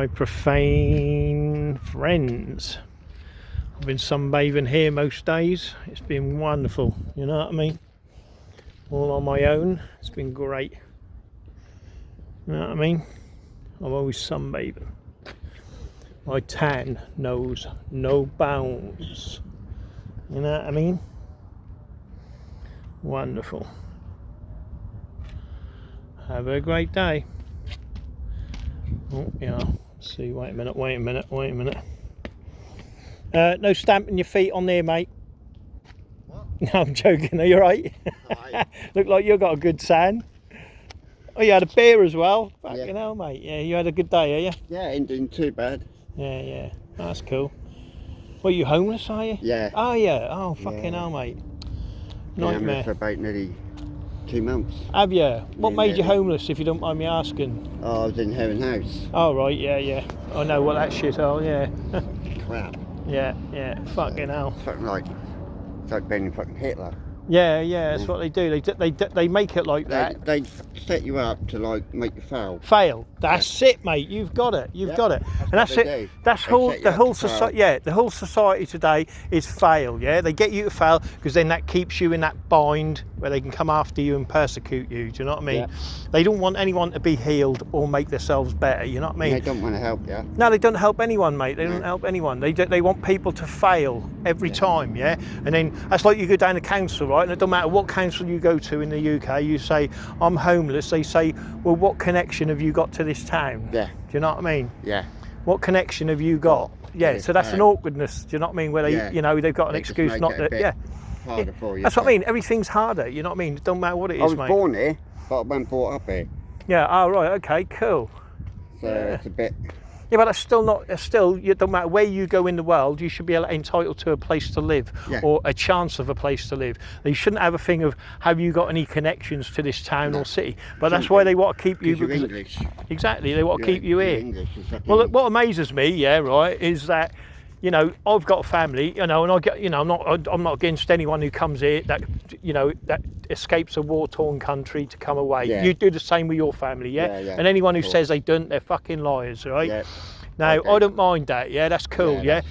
my Profane friends. I've been sunbathing here most days. It's been wonderful, you know what I mean? All on my own. It's been great. You know what I mean? I'm always sunbathing. My tan knows no bounds. You know what I mean? Wonderful. Have a great day. Oh, yeah. Let's see, wait a minute. No stamping your feet on there, mate. What? No, I'm joking. Are you right? Right. Look like you've got a good tan. Oh, you had a beer as well? Fucking Yeah. hell, mate. Yeah, you had a good day, are you? Yeah, ain't doing too bad. Yeah. That's cool. What, you homeless, are you? Yeah. Oh, yeah. Oh, fucking Yeah. hell, mate. Yeah, I'm Nightmare. here for about nearly 2 months. Have you? What Yeah, made you nearly. homeless, if you don't mind me asking? Oh, I was in Heron House. Oh, right, yeah. I know what that shit are, yeah. Crap. yeah. Fucking hell. Fucking it's like being fucking Hitler. Yeah, that's what they do. They make it like that. They set you up to like make you fail. Fail. That's it, mate. You've got it. You've got it. And that's what it. they do. That's They whole set you the up whole to fail. society. Yeah, the whole society today is fail. Yeah, they get you to fail because then that keeps you in that bind where they can come after you and persecute you. Do you know what I mean? Yeah. They don't want anyone to be healed or make themselves better. You know what I mean? They don't want to help you. No, they don't help anyone, mate. They don't help anyone. They want people to fail every time, yeah? And then that's like you go down to council, right? And it don't matter what council you go to in the UK, you say, I'm homeless. They say, well, what connection have you got to this town? Yeah. Do you know what I mean? Yeah. What connection have you got? Yeah, so that's an right. awkwardness, do you know what I mean? Where they, they've got an They just excuse make not it a to, bit harder for you. That's what I mean. Everything's harder, you know what I mean? It don't matter what it is, I was mate. born here, but I wasn't brought up here. Yeah, oh, right, okay, cool. So it's a bit... Yeah, but that's still, it don't matter where you go in the world, you should be entitled to a place to live or a chance of a place to live. You shouldn't have a thing of, have you got any connections to this town or city? But that's why they want to keep you. Because you're English. Exactly, they want to keep you You're here. English, Well, look, what amazes me, is that, I've got a family, and I get, I'm not against anyone who comes here that, that escapes a war-torn country to come away. Yeah. You do the same with your family, yeah? And anyone who says they don't, they're fucking liars, right? Yeah. Now, Okay. I don't mind that, that's cool, Yeah.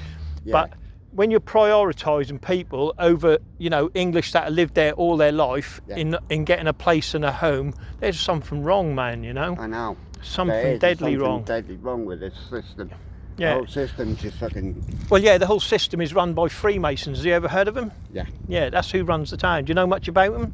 But when you're prioritising people over, English that have lived there all their life in getting a place and a home, there's something wrong, man, I know. Something deadly wrong. Deadly wrong with this system. Yeah. The whole system's just fucking... Well, yeah, the whole system is run by Freemasons. Have you ever heard of them? Yeah. Yeah, that's who runs the town. Do you know much about them?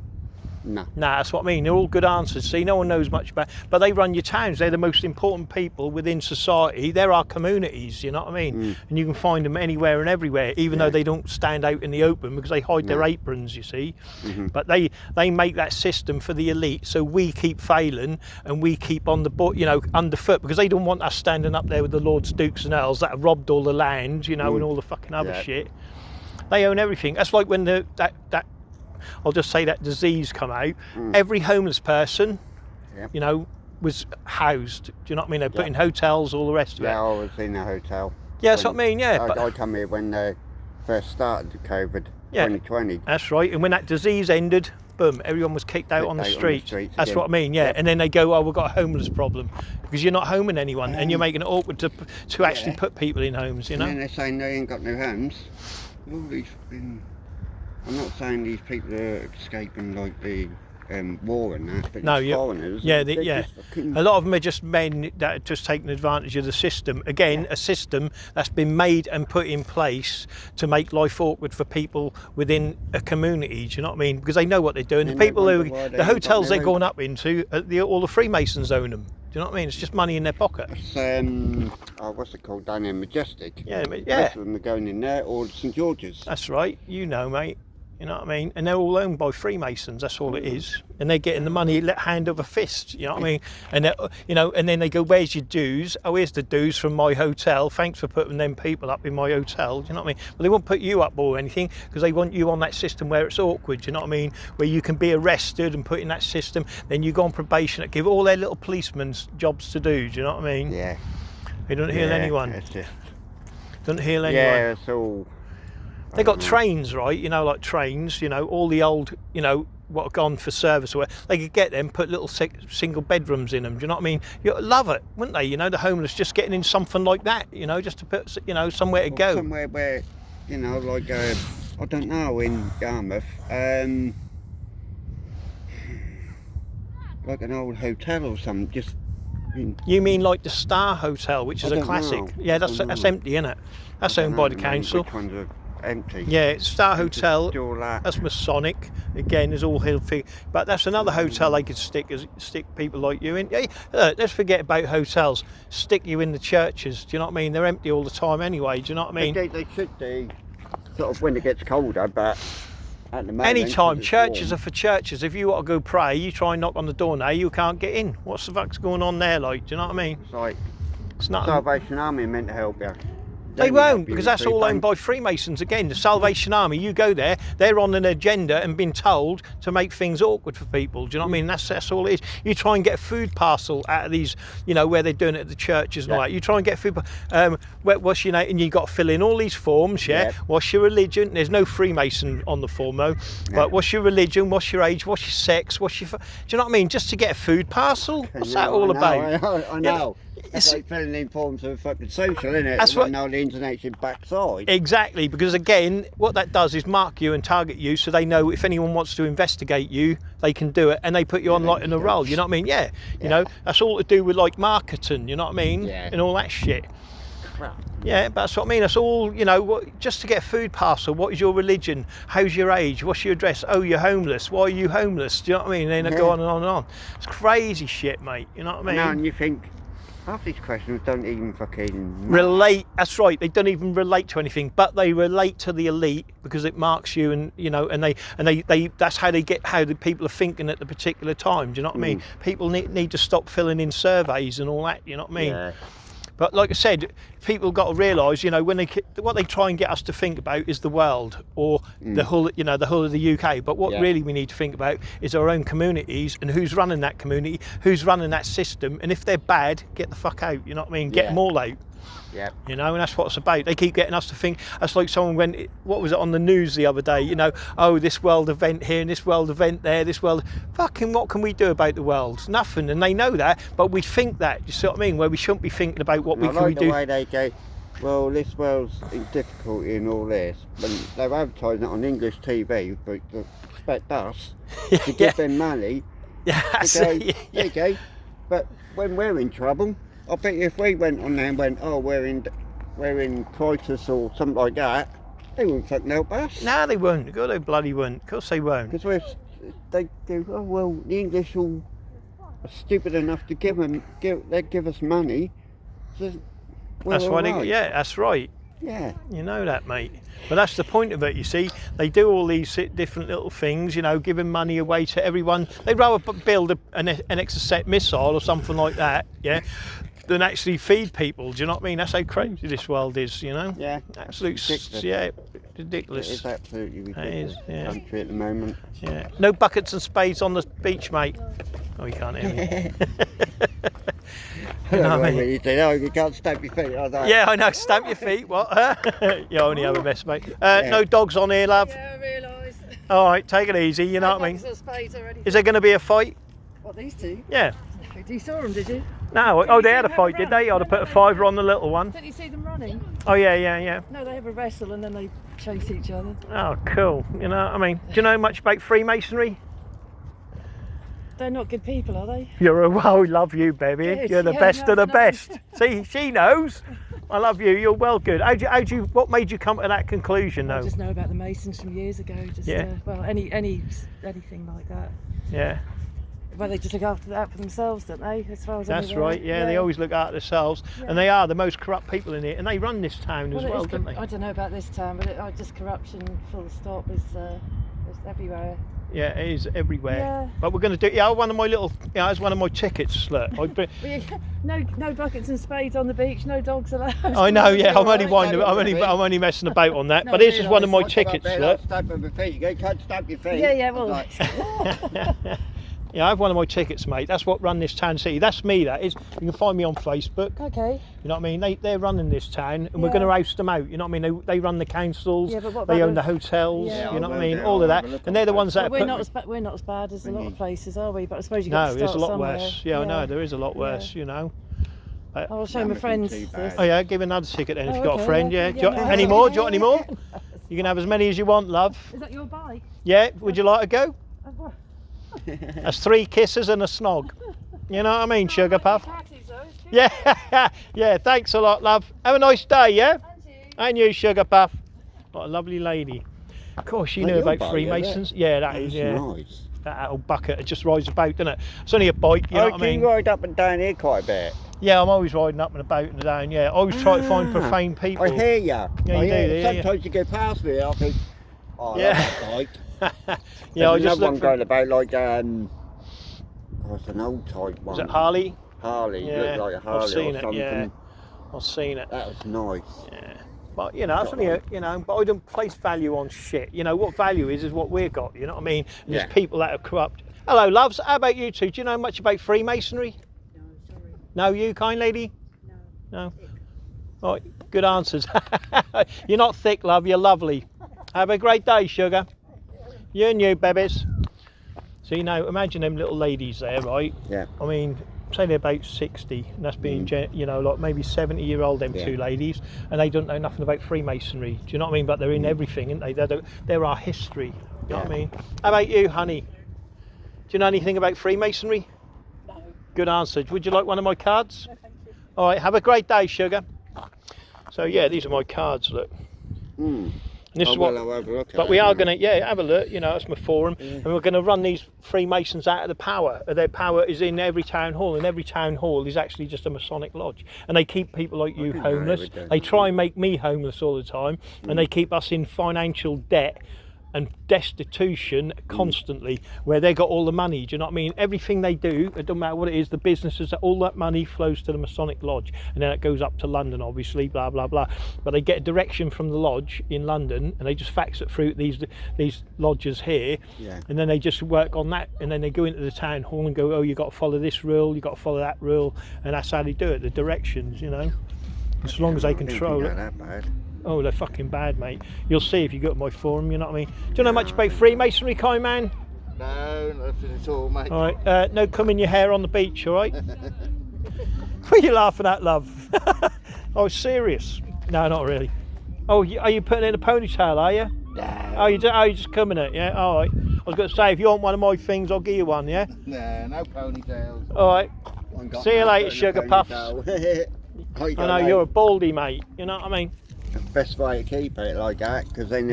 No. Nah, that's what I mean. They're all good answers. See, no one knows much about, but they run your towns. They're the most important people within society. They're our communities. You know what I mean? And you can find them anywhere and everywhere, even though they don't stand out in the open because they hide their aprons. You see, but they make that system for the elite, so we keep failing and we keep on the underfoot because they don't want us standing up there with the Lords, Dukes and Earls that have robbed all the land, and all the fucking other shit. They own everything. That's like when that I'll just say that disease come out. Every homeless person, was housed. Do you know what I mean? They put in hotels, all the rest of it. Yeah, I was in a hotel. Yeah, that's what I mean. Yeah, I come here when they first started the COVID, 2020. That's right. And when that disease ended, boom, everyone was kicked out on the streets. That's again. what I mean. Yeah, and then they go, oh, we've got a homeless problem because you're not homing anyone, and you're making it awkward to actually put people in homes. And then they're saying they ain't got no homes. All these fucking... I'm not saying these people are escaping like the war and that, but foreigners. Yeah, just fucking... A lot of them are just men that are just taking advantage of the system. Again, a system that's been made and put in place to make life awkward for people within a community. Do you know what I mean? Because they know what they're doing. The people the hotels they're going up into, all the Freemasons own them. Do you know what I mean? It's just money in their pocket. It's, what's it called down there? Majestic. Yeah. Most of them are going in there, or St George's. That's right. Mate. You know what I mean? And they're all owned by Freemasons. That's all it is. And they're getting the money hand over fist. You know what I mean? And and then they go, "Where's your dues? Oh, here's the dues from my hotel. Thanks for putting them people up in my hotel." Do you know what I mean? Well, they won't put you up or anything because they want you on that system where it's awkward. Do you know what I mean? Where you can be arrested and put in that system. Then you go on probation. That give all their little policemen jobs to do. Do you know what I mean? Yeah. They don't heal anyone. It's just... Don't heal anyone. Yeah, it's all... They got trains, right? Like trains, all the old, what have gone for service or whatever, they could get them, put little single bedrooms in them. Do you know what I mean? You'd love it, wouldn't they? You know, the homeless just getting in something like that. You know, just to put, you know, somewhere to go. Somewhere where, you know, like I don't know, in Yarmouth, like an old hotel or something. Just. You mean like the Star Hotel, which is a classic? Know. Yeah, that's empty, isn't it? That's owned by the council. Which ones are empty? Yeah, it's Star Hotel. That. That's Masonic. Again, there's all hill thing. But that's another hotel they could stick people like you in. Hey, let's forget about hotels. Stick you in the churches. Do you know what I mean? They're empty all the time anyway. Do you know what I mean? They should do sort of when it gets colder, but. Anytime, churches are for churches. If you want to go pray, you try and knock on the door now, you can't get in. What's the fuck's going on there, like? Do you know what I mean? It's like it's not Salvation Army meant to help you. They won't, because that's all owned by Freemasons again. The Salvation Army, you go there, they're on an agenda and been told to make things awkward for people. Do you know what I mean? That's all it is. You try and get a food parcel out of these, you know, where they're doing it at the churches and all that. You try and get food, what's your name? And you got to fill in all these forms, yeah? What's your religion? There's no Freemason on the form though. But what's your religion? What's your age? What's your sex? Do you know what I mean? Just to get a food parcel? What's that all about? I know. It's like filling in forms of fucking social, isn't it? That's what. Now the internet's in backside. Exactly, because again, what that does is mark you and target you, so they know if anyone wants to investigate you, they can do it, and they put you on like in a roll. You know what I mean? Yeah. You know, that's all to do with like marketing. You know what I mean? Yeah. And all that shit. Well. Yeah, but that's what I mean. That's all, you know, just to get a food parcel. What is your religion? How's your age? What's your address? Oh, you're homeless. Why are you homeless? Do you know what I mean? And they go on and on and on. It's crazy shit, mate. You know what I mean? Now, and you think, half these questions don't even fucking relate. That's right. They don't even relate to anything, but they relate to the elite because it marks you, and you know, and they that's how they get how the people are thinking at the particular time. Do you know what I mean? People need to stop filling in surveys and all that. You know what I mean? Yeah. But like I said, people got to realise, you know, what they try and get us to think about is the world or the whole, you know, the whole of the UK. But what really we need to think about is our own communities and who's running that community, who's running that system, and if they're bad, get the fuck out. You know what I mean? Get them all out. Yeah. You know, and that's what it's about. They keep getting us to think. That's like someone went, what was it on the news the other day? You know, oh, this world event here and this world event there, this world. Fucking what can we do about the world? Nothing. And they know that, but we think that. You see what I mean? Where we shouldn't be thinking about what we can do. The way they go, well, this world's in difficulty and all this. But they're advertising it on English TV, but they expect us to give them money. Yeah, there you go. But when we're in trouble, I bet you if we went on there and went, oh, we're in crisis or something like that, they wouldn't fucking help us. No, they won't. God, they bloody won't. Of course they won't. Because they go, oh, well, the English are stupid enough to give us money. So that's why yeah, that's right. Yeah. You know that, mate. But that's the point of it, you see. They do all these different little things, you know, giving money away to everyone. They'd rather build an Exocet missile or something like that, yeah, than actually feed people. Do you know what I mean? That's how crazy this world is, you know? Yeah. Absolute, ridiculous. It is absolutely ridiculous. It is, yeah. Country at the moment. Yeah. No buckets and spades on the beach, mate. Oh, you can't hear me. You know what I mean? You say, oh, you can't stamp your feet like that. Yeah, I know. Stamp your feet. What? You only have a mess, mate. No dogs on here, love. Yeah, I realise. All right, take it easy. You know what I mean? Is there going to be a fight? What, these two? Yeah. You saw them, did you? No. Oh, they had a fight, did they? I'd have put a fiver on the little one. Didn't you see them running? Oh, yeah. No, they have a wrestle and then they chase each other. Oh, cool. You know what I mean? Do you know much about Freemasonry? They're not good people, are they? I love you, baby. Good. You're the best of the best. See, she knows. I love you. You're well good. What made you come to that conclusion, though? I just know about the Masons from years ago. Just, well, anything like that. Yeah. Well, they just look after that for themselves, don't they? As far as that's right. Yeah, they always look after themselves, and they are the most corrupt people in here, and they run this town as well, don't they? I don't know about this town, but just corruption, full stop, is everywhere. Yeah, it is everywhere. Yeah. But we're going to do. Yeah, one of my little. Yeah, it's one of my tickets. Look, no buckets and spades on the beach. No dogs allowed. I know. Yeah, I'm only messing about on that. No, but this is one of my tickets. Look. Stamp on my feet. You can't stamp your feet. Yeah. Well. Yeah, I have one of my tickets, mate. That's what run this town city. That's me, that is. You can find me on Facebook. Okay. You know what I mean? They're running this town, and we're Yeah. going to host them out. You know what I mean? They run the councils, Yeah, but what they about own the the- hotels, Yeah. you know what I Yeah, mean? I'll All of have that. a look And on they're the ones But that we're put not we're not as bad as a lot of places, are we? But I suppose you No, got to there's start a lot somewhere. worse. Yeah, I know, there is a lot worse, you know. I'll show my Nothing friends too this. bad. Oh yeah, give another ticket then if Oh, you've got a okay, friend, yeah. yeah. Do you want Yeah, any yeah. more? Do you want any more? You can have as many as you want, love. Is that your bike? Yeah, would you like to go? That's 3 kisses and a snog. You know what I mean, Sugar Puff? Yeah, yeah, thanks a lot, love. Have a nice day, yeah? And you, Sugar Puff. What a lovely lady. Of course, you That knew your about bike, is Freemasons. it? Yeah, that That's is, yeah. nice. That old bucket, it just rides about, doesn't it? It's only a bike, you know what I do you mean? ride up and down here quite a bit? Yeah, I'm always riding up and about and down, yeah. I always try to find profane people. I hear you. Yeah, you I do, hear you. yeah, yeah. Sometimes you go past me, I think, oh, I Yeah. love that bike. Yeah, I There's just another one look going for... about like, it's an old type one. Is it Harley? Harley, Yeah, looked like a Harley I've seen or it, something. yeah. I've seen it. That was nice. Yeah. But you know, that's only a, you know, but I don't place value on shit. You know, what value is what we've got, you know what I mean? And Yeah. there's people that are corrupt. Hello, loves. How about you two? Do you know much about Freemasonry? No, sorry. No, you, kind lady? No. No? Right, good answers. You're not thick, love, you're lovely. Have a great day, sugar. You and you, babies. So, you know, imagine them little ladies there, right? Yeah. I mean, say they're about 60, and that's being, you know, like maybe 70-year-old, them Yeah. 2 ladies, and they don't know nothing about Freemasonry. Do you know what I mean? But they're in everything, aren't they? They're our history. You know what I mean? How about you, honey? Do you know anything about Freemasonry? No. Good answer. Would you like one of my cards? No, thank you. All right, have a great day, sugar. So, yeah, these are my cards, look. Mm. And this is what, I'll have a look at but it, we are yeah. going to, yeah, have a look, you know, that's my forum. And we're going to run these Freemasons out of the power. Their power is in every town hall, and every town hall is actually just a Masonic lodge. And they keep people like you didn't know homeless. they were They doing try and make me homeless all the time, and they keep us in financial debt and destitution constantly, where they got all the money. Do you know what I mean? Everything they do, it doesn't matter what it is, the businesses, all that money flows to the Masonic lodge, and then it goes up to London, obviously, blah blah blah. But they get a direction from the lodge in London, and they just fax it through these lodges here, Yeah. and then they just work on that, and then they go into the town hall and go, oh, you got to follow this rule, you got to follow that rule, and that's how they do it. The directions, you know, as long as they control it. That bad. Oh, they're fucking bad, mate. You'll see if you go to my forum, you know what I mean? Do you know much about Freemasonry, kind man? No, nothing at all, mate. All right, no combing your hair on the beach, all right? What are you laughing at, love? Oh, serious? No, not really. Oh, are you putting in a ponytail, are you? No. Oh, you're just coming it, yeah? All right. I was going to say, if you want one of my things, I'll give you one, yeah? No, no ponytails. All right. One got See you that later, in the sugar puffs. ponytail. I know, you're a baldy, mate. You know what I mean? Best way to keep it like that, because then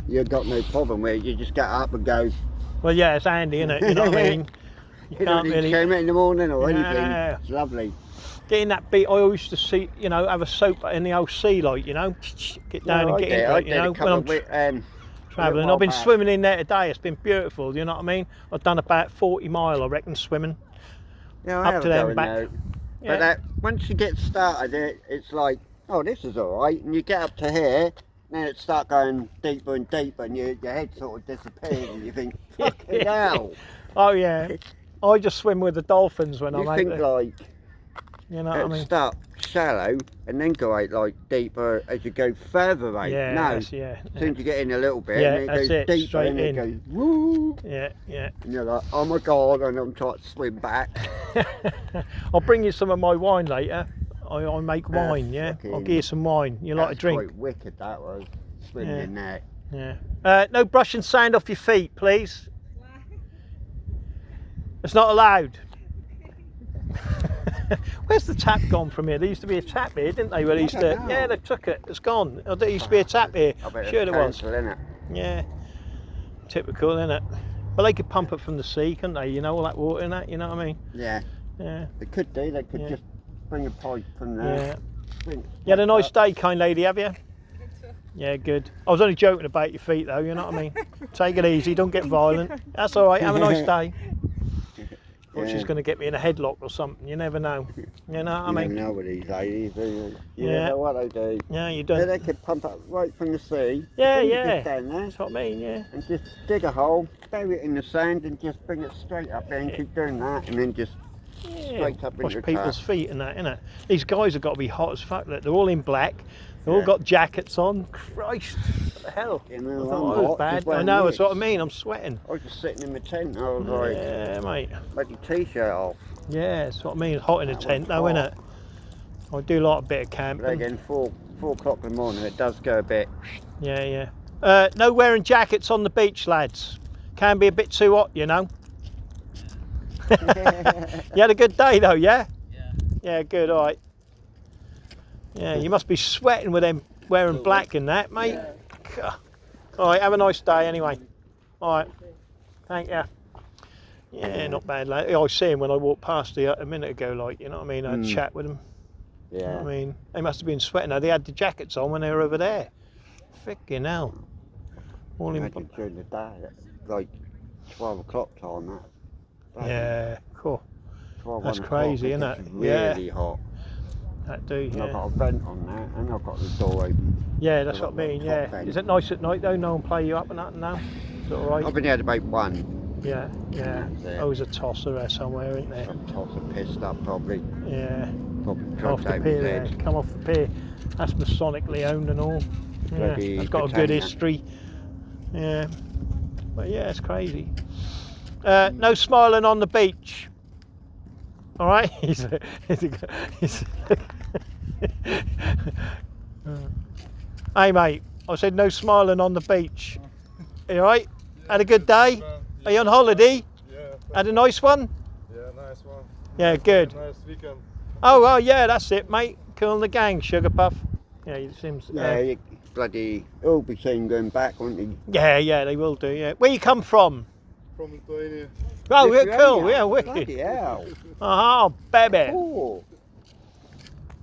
you've got no problem with it. You just get up and go. Well, yeah, it's handy, isn't it? You know what I mean? You You don't can't need really... to comb it in the morning or anything. Yeah. It's lovely. Getting that beat, I used to see, you know, have a soap in the old sea, like, you know, get down and get into it, you know, when I'm travelling. I've been swimming in there today, it's been beautiful, you know what I mean? I've done about 40 mile, I reckon, swimming. Yeah, up to there and back. There. Yeah. But once you get started, it's like, oh, this is all right. And you get up to here, then it start going deeper and deeper, and your head sort of disappears, and you think, fucking hell. Oh, yeah. I just swim with the dolphins when I'm You out think there, like, you know what I it'll mean? start shallow and then go out like deeper as you go further out. Yeah, No, that's- yeah, as soon as you get in a little bit, Yeah, and it that's goes it, deeper, straight and in. it goes woo, yeah, yeah. and you're like, oh my god, and I'm trying to swim back. I'll bring you some of my wine later. I make wine, yeah? I'll fucking- give you some wine. You like a That's drink? quite wicked, that was, swimming Yeah. in there. Yeah. No brushing sand off your feet, please. It's not allowed. Where's the tap gone from here? There used to be a tap here, didn't they? Where they used to, don't know. yeah, they took it. It's gone. Oh, there used to be a tap here. I bet Sure it's there was. council, innit? Yeah. Typical, isn't it? Well, they could pump it from the sea, couldn't they? You know, all that water in that. You know what I mean? Yeah, Yeah. they could do. They could Yeah. just bring a pipe from Yeah. there. You had a nice day, kind lady, have you? Yeah, good. I was only joking about your feet, though. You know what I mean? Take it easy. Don't get violent. That's all right. Have a nice day. Or she's Yeah. going to get me in a headlock or something. You never know. You know what I You mean? never know with these ladies, do you? You Yeah. never know what they do. Yeah, you They don't. could pump up right from the sea. Yeah, Then you yeah. Just stand there That's what I mean, yeah. and just dig a hole, bury it in the sand, and just bring it straight up there and Yeah. keep doing that, and then just Yeah, straight up wash into the people's tap. feet and that, innit? These guys have got to be hot as fuck. Look, they're all in black. They've all Yeah. got jackets on. Christ, what the hell? You I know, thought I'm I was hot, bad. just I wearing know, that's this. what I mean. I'm sweating. I was just sitting in my tent, I was like, Yeah, mate. bloody t-shirt off. Yeah, that's what I mean. Hot in a That tent, was though, hot. innit? I do like a bit of But camping. again, 4 o'clock in the morning, it does go a bit. Yeah, yeah. No wearing jackets on the beach, lads. Can be a bit too hot, you know. You had a good day, though, yeah? Yeah. Yeah, good, all right. Yeah, you must be sweating with them wearing black and that, mate. God. All right, have a nice day anyway. All right, thank you. Yeah, not bad, lad. I see him when I walked past a minute ago, like, you know what I mean? I had a chat with him. You know Yeah. what I mean? They must have been sweating. Now, they had the jackets on when they were over there. Fucking hell. All in. Imagine during the day, like 12 o'clock time, that. Bloody Yeah, cool. 12, That's 1 o'clock, crazy, it innit? gets Yeah. really hot. That do, And I've yeah. got a vent on there, and I've got the door open. Yeah, that's I've what I got mean, top yeah. vent. Is it nice at night though? No one play you up and that now? Is it alright? I've been had about 1. Yeah, yeah. That's it. Always a tosser there somewhere, isn't there? Some tops are pissed up, probably. Yeah. Probably Come off drugged the over his pier there. head. Come off the pier. That's Masonically owned and all. Yeah. Bloody It's got a good Britannia. history. Yeah. But yeah, it's crazy. No smiling on the beach. Alright? Hey mate, I said no smiling on the beach. You alright? Had a good day? Are you on holiday? Yeah, Had a nice one? yeah, nice one. Yeah, good. Nice weekend. Oh well, yeah, that's it, mate. Cool in the gang, Sugar Puff. Yeah, it seems. Yeah, you bloody, he'll be seen going back, won't he? Yeah, they will do. Yeah, where you come from? From Lithuania. Oh, we're Lithuania. cool. Yeah, Bloody wicked. hell. Oh, baby. Oh,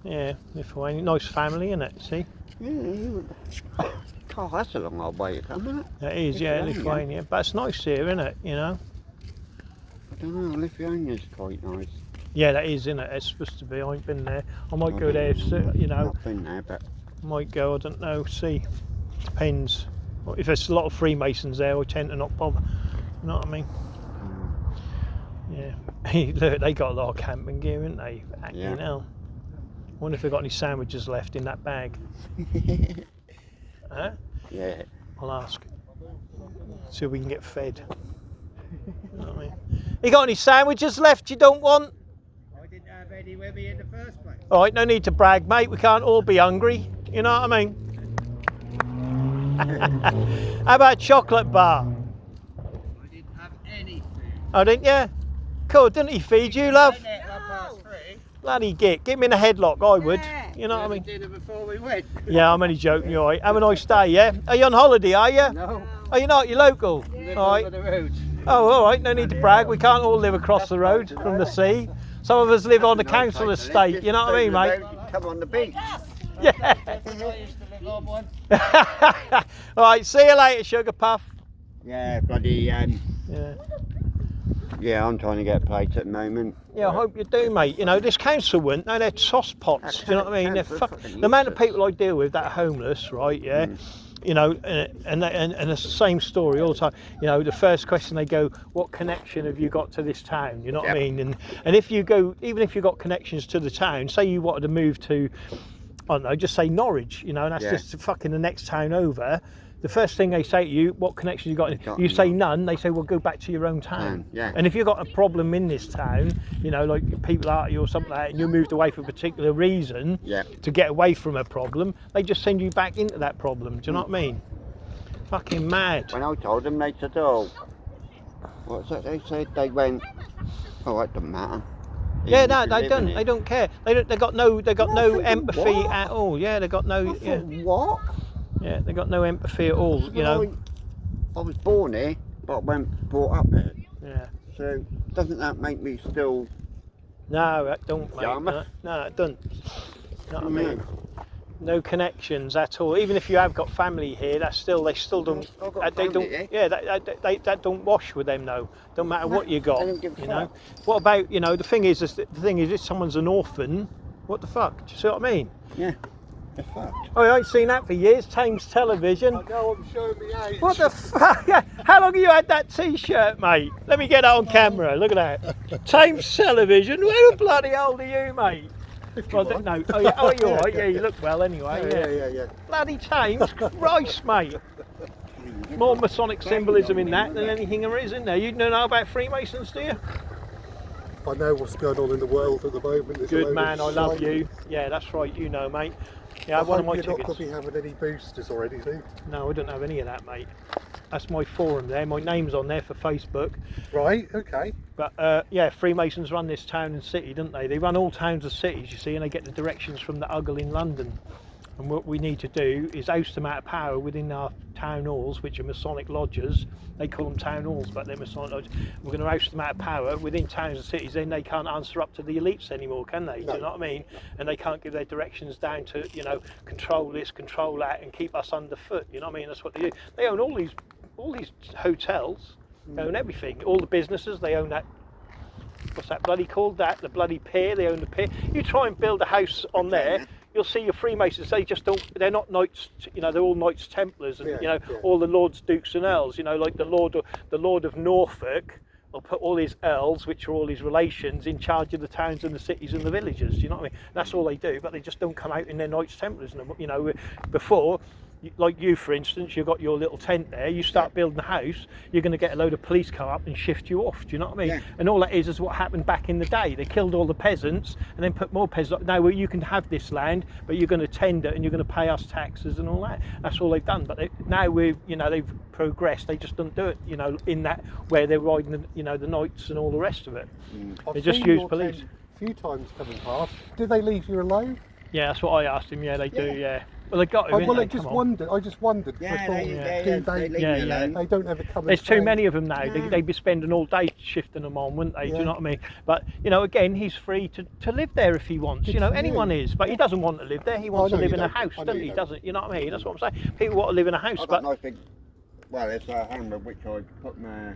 Yeah, Lithuania, nice family, isn't it? See, yeah, you... God, that's a long old way to come, isn't it? that is. Yeah, Lithuania. Lithuania. But it's nice here, isn't it? You know. I don't know, Lithuania's quite nice. Yeah, that is, isn't it? It's supposed to be. I ain't been there. I might go there. You know, Not been there, but might go. I don't know. See, depends. If there's a lot of Freemasons there, I tend to not bother. You know what I mean? Yeah. Look, they got a lot of camping gear, haven't they? Yeah. You know. Wonder if they've got any sandwiches left in that bag. Huh? yeah. I'll ask. See if we can get fed. You know what I mean? You got any sandwiches left you don't want? I didn't have any with me in the first place. All right, no need to brag, mate. We can't all be hungry. You know what I mean? How about a chocolate bar? I didn't have any food. Oh, didn't you? Cool, didn't he feed you, love? Went there at 3:30. Bloody git. Get me in a headlock, I would. You know what I We mean? did it before we went. Yeah, I'm only joking, you all right? Have a nice day, yeah? Are you on holiday, are you? No. Are you not? You're local? Live All right. over the road. Oh, all right. No need to brag. We can't all live across the road from the sea. Some of us live on the council estate. You know what I mean, mate? Come on the beach. Yeah. I used to live on one. All right. See you later, Sugar Puff. Yeah, bloody, Yeah. yeah, I'm trying to get plates at the moment. Yeah, I hope you do, mate. You know, this council wouldn't. No, they're toss pots. Do you know what I mean? They're the amount of people I deal with that are homeless, right? Yeah. You know, and it's the same story all the time. You know, the first question they go, "What connection have you got to this town?" You know what I Yep. mean? And if you go, even if you've got connections to the town, say you wanted to move to, I don't know, just say Norwich, you know, and that's Yeah. just fucking the next town over. The first thing they say to you, what connection you got? Got You say none. none. They say, well, go back to your own town. Yeah. And if you've got a problem in this town, you know, like people are you or something like that, and you moved away for a particular reason Yeah. to get away from a problem, they just send you back into that problem. Do you know what I mean? Fucking mad. When I told them, they said, oh, what's that they said? They went, oh, that doesn't matter. Yeah, Even no, if you they live don't. in They it. don't care. They got no Nothing, empathy what? at all. Yeah, they got no. I Yeah, thought, what? yeah, they got no empathy at all. You know. I was born here, but I went brought up here. Yeah. So doesn't that make me still? No, that don't. Mate. Yarmouth? No, it doesn't. You know what I mean? No connections at all. Even if you have got family here, they still don't. I've got They don't. family here. Yeah, that don't wash with them. No, don't matter what you got. They don't give a You know. fuck. What about the thing is if someone's an orphan, what the fuck? Do you see what I mean? Yeah, they're fucked. Oh, I ain't seen that for years. Thames Television. I know I'm showing me age. What the fuck? How long have you had that T-shirt, mate? Let me get that on camera. Look at that. Thames Television. Where the bloody old are you, mate? Well, no. Oh, yeah. Oh, you're right. Yeah, you look well anyway. Yeah. Bloody Thames, Christ, mate. More Masonic symbolism in that than anything there is, isn't there? You don't know about Freemasons, do you? I know what's going on in the world at the moment. There's a Good load man, I of love shite. you. Yeah, that's right, you know, mate. Yeah, I I have one of hope my you're not tickets. going to be having any boosters or anything. No, I don't have any of that, mate. That's my forum there. My name's on there for Facebook. Right, okay. But yeah, Freemasons run this town and city, don't they? They run all towns and cities, you see, and they get the directions from the Uggle in London. And what we need to do is oust them out of power within our town halls, which are Masonic lodges. They call them town halls, but they're Masonic lodges. We're going to oust them out of power within towns and cities. Then they can't answer up to the elites anymore, can they? Do you know what I mean? And they can't give their directions down to, control this, control that, and keep us underfoot. You know what I mean? That's what they do. They own all these hotels. They own everything. All the businesses. They own that. What's that bloody called? The bloody pier. They own the pier. You try and build a house on there. You'll see your Freemasons, they just don't, they're not Knights, they're all Knights Templars and, all the Lords, Dukes and Earls, like the Lord of Norfolk will put all his Earls, which are all his relations, in charge of the towns and the cities and the villages, you know what I mean? That's all they do, but they just don't come out in their Knights Templars, before. Like you, for instance, you've got your little tent there, you start building a house, you're going to get a load of police come up and shift you off, do you know what I mean? Yeah. And all that is what happened back in the day. They killed all the peasants and then put more peasants. Now, well, you can have this land, but you're going to tender and you're going to pay us taxes and all that. That's all they've done. But now they've progressed. They just don't do it, in that where they're riding, the knights and all the rest of it. They I've just seen use your police. tent a few times coming past. Do they leave you alone? Yeah, that's what I asked him. Yeah, they do. Yeah. Well, they got him. I Come on. wondered. Yeah, I thought, they leave Yeah, me yeah. alone. they don't ever come. There's and too say, many of them now. No. They'd be spending all day shifting them on, wouldn't they? Do Yeah. you know what I mean? But again, he's free to live there if he wants. Good for anyone you. is, but he doesn't want to live there. He wants know to live you in a don't. house, I know doesn't you he? don't. Doesn't you know what I mean? That's what I'm saying. People want to live in a house, I've but got a nice big, it's a hammer which I put my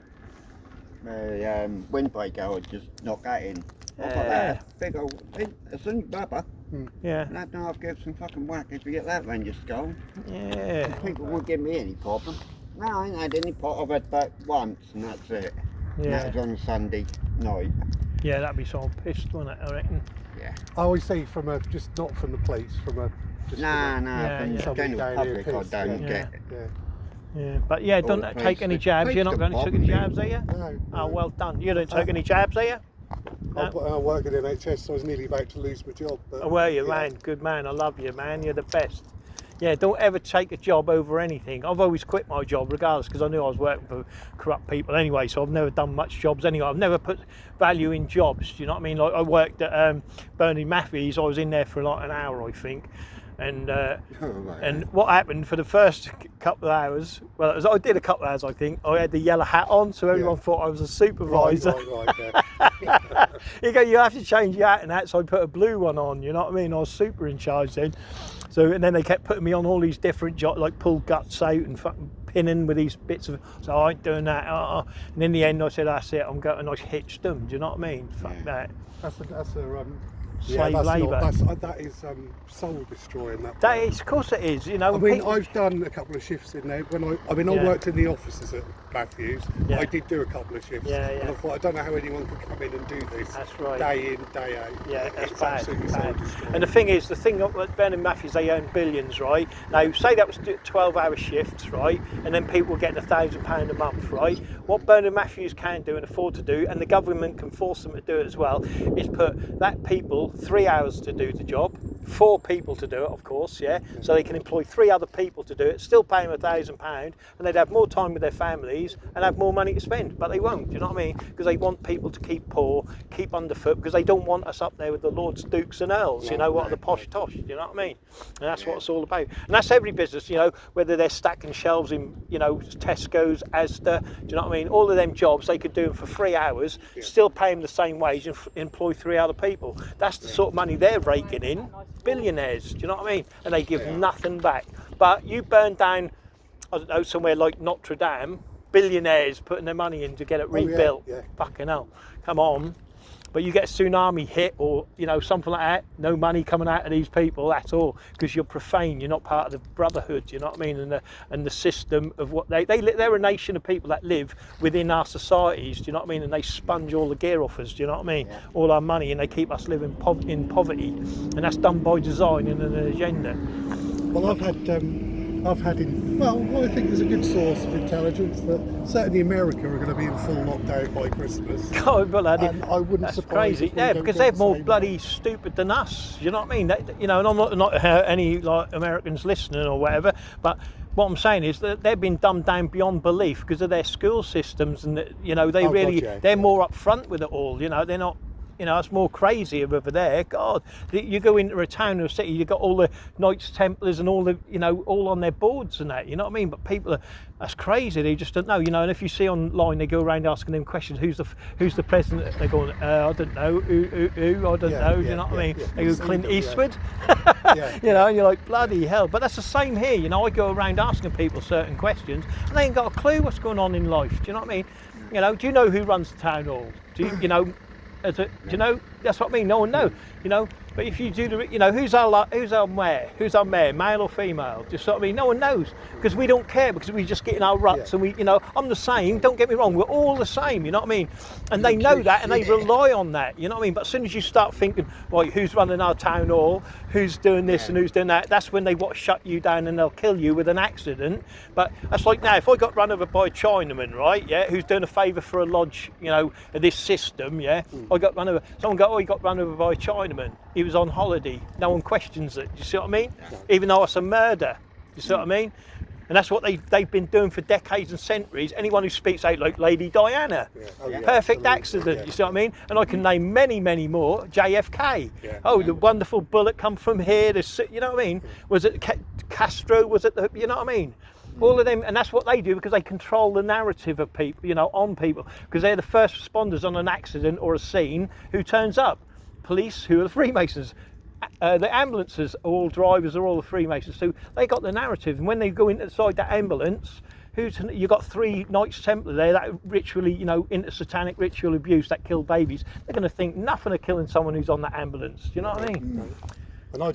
windbreaker, I just knock that in. I've got that big old thing, it's in rubber, yeah, and that knife gives some fucking whack if you get that round your skull. yeah. People won't give me any problem. No, I ain't had any pot of it but once, and that's it. And Yeah, that was on Sunday night. yeah, that'd be someone pissed, wouldn't it? I reckon. Yeah. I always say just not from the police, from a. Just Nah, Yeah, from yeah. the Somebody general down here public I pissed, don't yeah. get. Yeah. Yeah, but yeah, All don't the take any police- jabs. police You're not don't going to take bother any me. jabs, are you? No. Oh, well done. You don't take any jabs, are you? I work at NHS, so I was nearly about to lose my job. But, Oh, were you, yeah. man? Good man. I love you, man. You're the best. Yeah, don't ever take a job over anything. I've always quit my job regardless because I knew I was working for corrupt people anyway, so I've never done much jobs anyway. I've never put value in jobs, do you know what I mean? Like I worked at Burnley Matthews, I was in there for like an hour, I think. And and what happened for the first couple of hours, I did a couple of hours, I think. I had the yellow hat on, so everyone thought I was a supervisor. Right, yeah. You have to change your hat and that, so I put a blue one on, you know what I mean? I was super in charge then. So, and then they kept putting me on all these different jobs, like pull guts out and fucking pinning with these bits of, so I ain't doing that. And in the end I said, that's it, I'm going, and I hitched them, do you know what I mean? Fuck that. That's a Slave that's labour. That is soul destroying. That is, of course it is, you know. I mean, people- I've done a couple of shifts in there. I Yeah. worked in the offices at Matthews. Yeah. I did do a couple of shifts. Yeah, And yeah. I thought, I don't know how anyone could come in and do this. That's right. Day in, day out. Yeah, that's it's bad, absolutely bad. soul destroying. And the thing at Burnham Matthews, they own billions, right? Now, say that was 12-hour shifts, right? And then people were getting £1,000 a month, right? What Burnham Matthews can do and afford to do, and the government can force them to do it as well, is put that people 3 hours to do the job, 4 people to do it, of course, yeah? So they can employ 3 other people to do it, still pay them £1,000, and they'd have more time with their families and have more money to spend, but they won't, do you know what I mean? Because they want people to keep poor, keep underfoot, because they don't want us up there with the Lords, Dukes and Earls, you know, what are the posh tosh, do you know what I mean? And that's what it's all about. And that's every business, you know, whether they're stacking shelves in, you know, Tesco's, Asda, do you know what I mean? All of them jobs, they could do them for 3 hours, still pay them the same wage and employ 3 other people. That's the sort of money they're raking in. billionaires, do you know what I mean? And they give nothing back. But you burn down, I don't know, somewhere like Notre Dame, billionaires putting their money in to get it rebuilt. yeah. Fucking hell, come on. But you get a tsunami hit or, you know, something like that, no money coming out of these people at all, because you're profane, you're not part of the brotherhood, you know what I mean? And the system of what they're a nation of people that live within our societies, do you know what I mean? And they sponge all the gear off us, do you know what I mean? All our money, and they keep us living in poverty. And that's done by design and an agenda. Well, I think there's a good source of intelligence that certainly America are going to be in full lockdown by Christmas. God, bloody, And I wouldn't that's surprise crazy. if we Yeah, don't because get they're the more same bloody way. stupid than us. You know what I mean? You know, and I'm not any like Americans listening or whatever, but what I'm saying is that they've been dumbed down beyond belief because of their school systems, and you know they they're more upfront with it all. You know, they're not. You know, it's more crazy over there. God, you go into a town or a city, you've got all the Knights Templars and all the, you know, all on their boards and that, you know what I mean? But people that's crazy, they just don't know, you know. And if you see online, they go around asking them questions, who's the president? They're going, I don't know, who, I don't know, do you know what I mean? They go, Clint Eastwood, you know, and you're like, bloody hell. But that's the same here, you know. I go around asking people certain questions, and they ain't got a clue what's going on in life, do you know what I mean? You know, do you know who runs the town hall? Do you know? Do you know? That's what I mean. No one knows. You know. But if you do you know, who's our mayor? Who's our mayor? Male or female? Just what I mean. No one knows because we don't care because we just get in our ruts and we, you know, I'm the same. Don't get me wrong. We're all the same. You know what I mean? And they know that and they rely on that. You know what I mean? But as soon as you start thinking, right, who's running our town hall? Who's doing this and who's doing that? That's when they shut you down and they'll kill you with an accident. But that's like now, if I got run over by a Chinaman, right? Yeah, who's doing a favour for a lodge, you know, of this system. Yeah, I got run over. Someone go, oh, he got run over by a Chinaman. He was on holiday. No one questions it. Do you see what I mean? Even though it's a murder. You see what I mean? And that's what they've been doing for decades and centuries. Anyone who speaks out like Lady Diana. Perfect accident, you see what I mean? And I can name many, many more. JFK. Oh, the wonderful bullet come from here. You know what I mean? Was it Castro? Was it you know what I mean? All of them, and that's what they do because they control the narrative of people, you know, on people, because they're the first responders on an accident or a scene who turns up. Police, who are the Freemasons. The ambulances, all drivers are all the Freemasons. So they got the narrative, and when they go inside that ambulance, you got 3 Knights Templar there that ritually, you know, into satanic ritual abuse that kill babies. They're going to think nothing of killing someone who's on that ambulance. Do you know what I mean? And I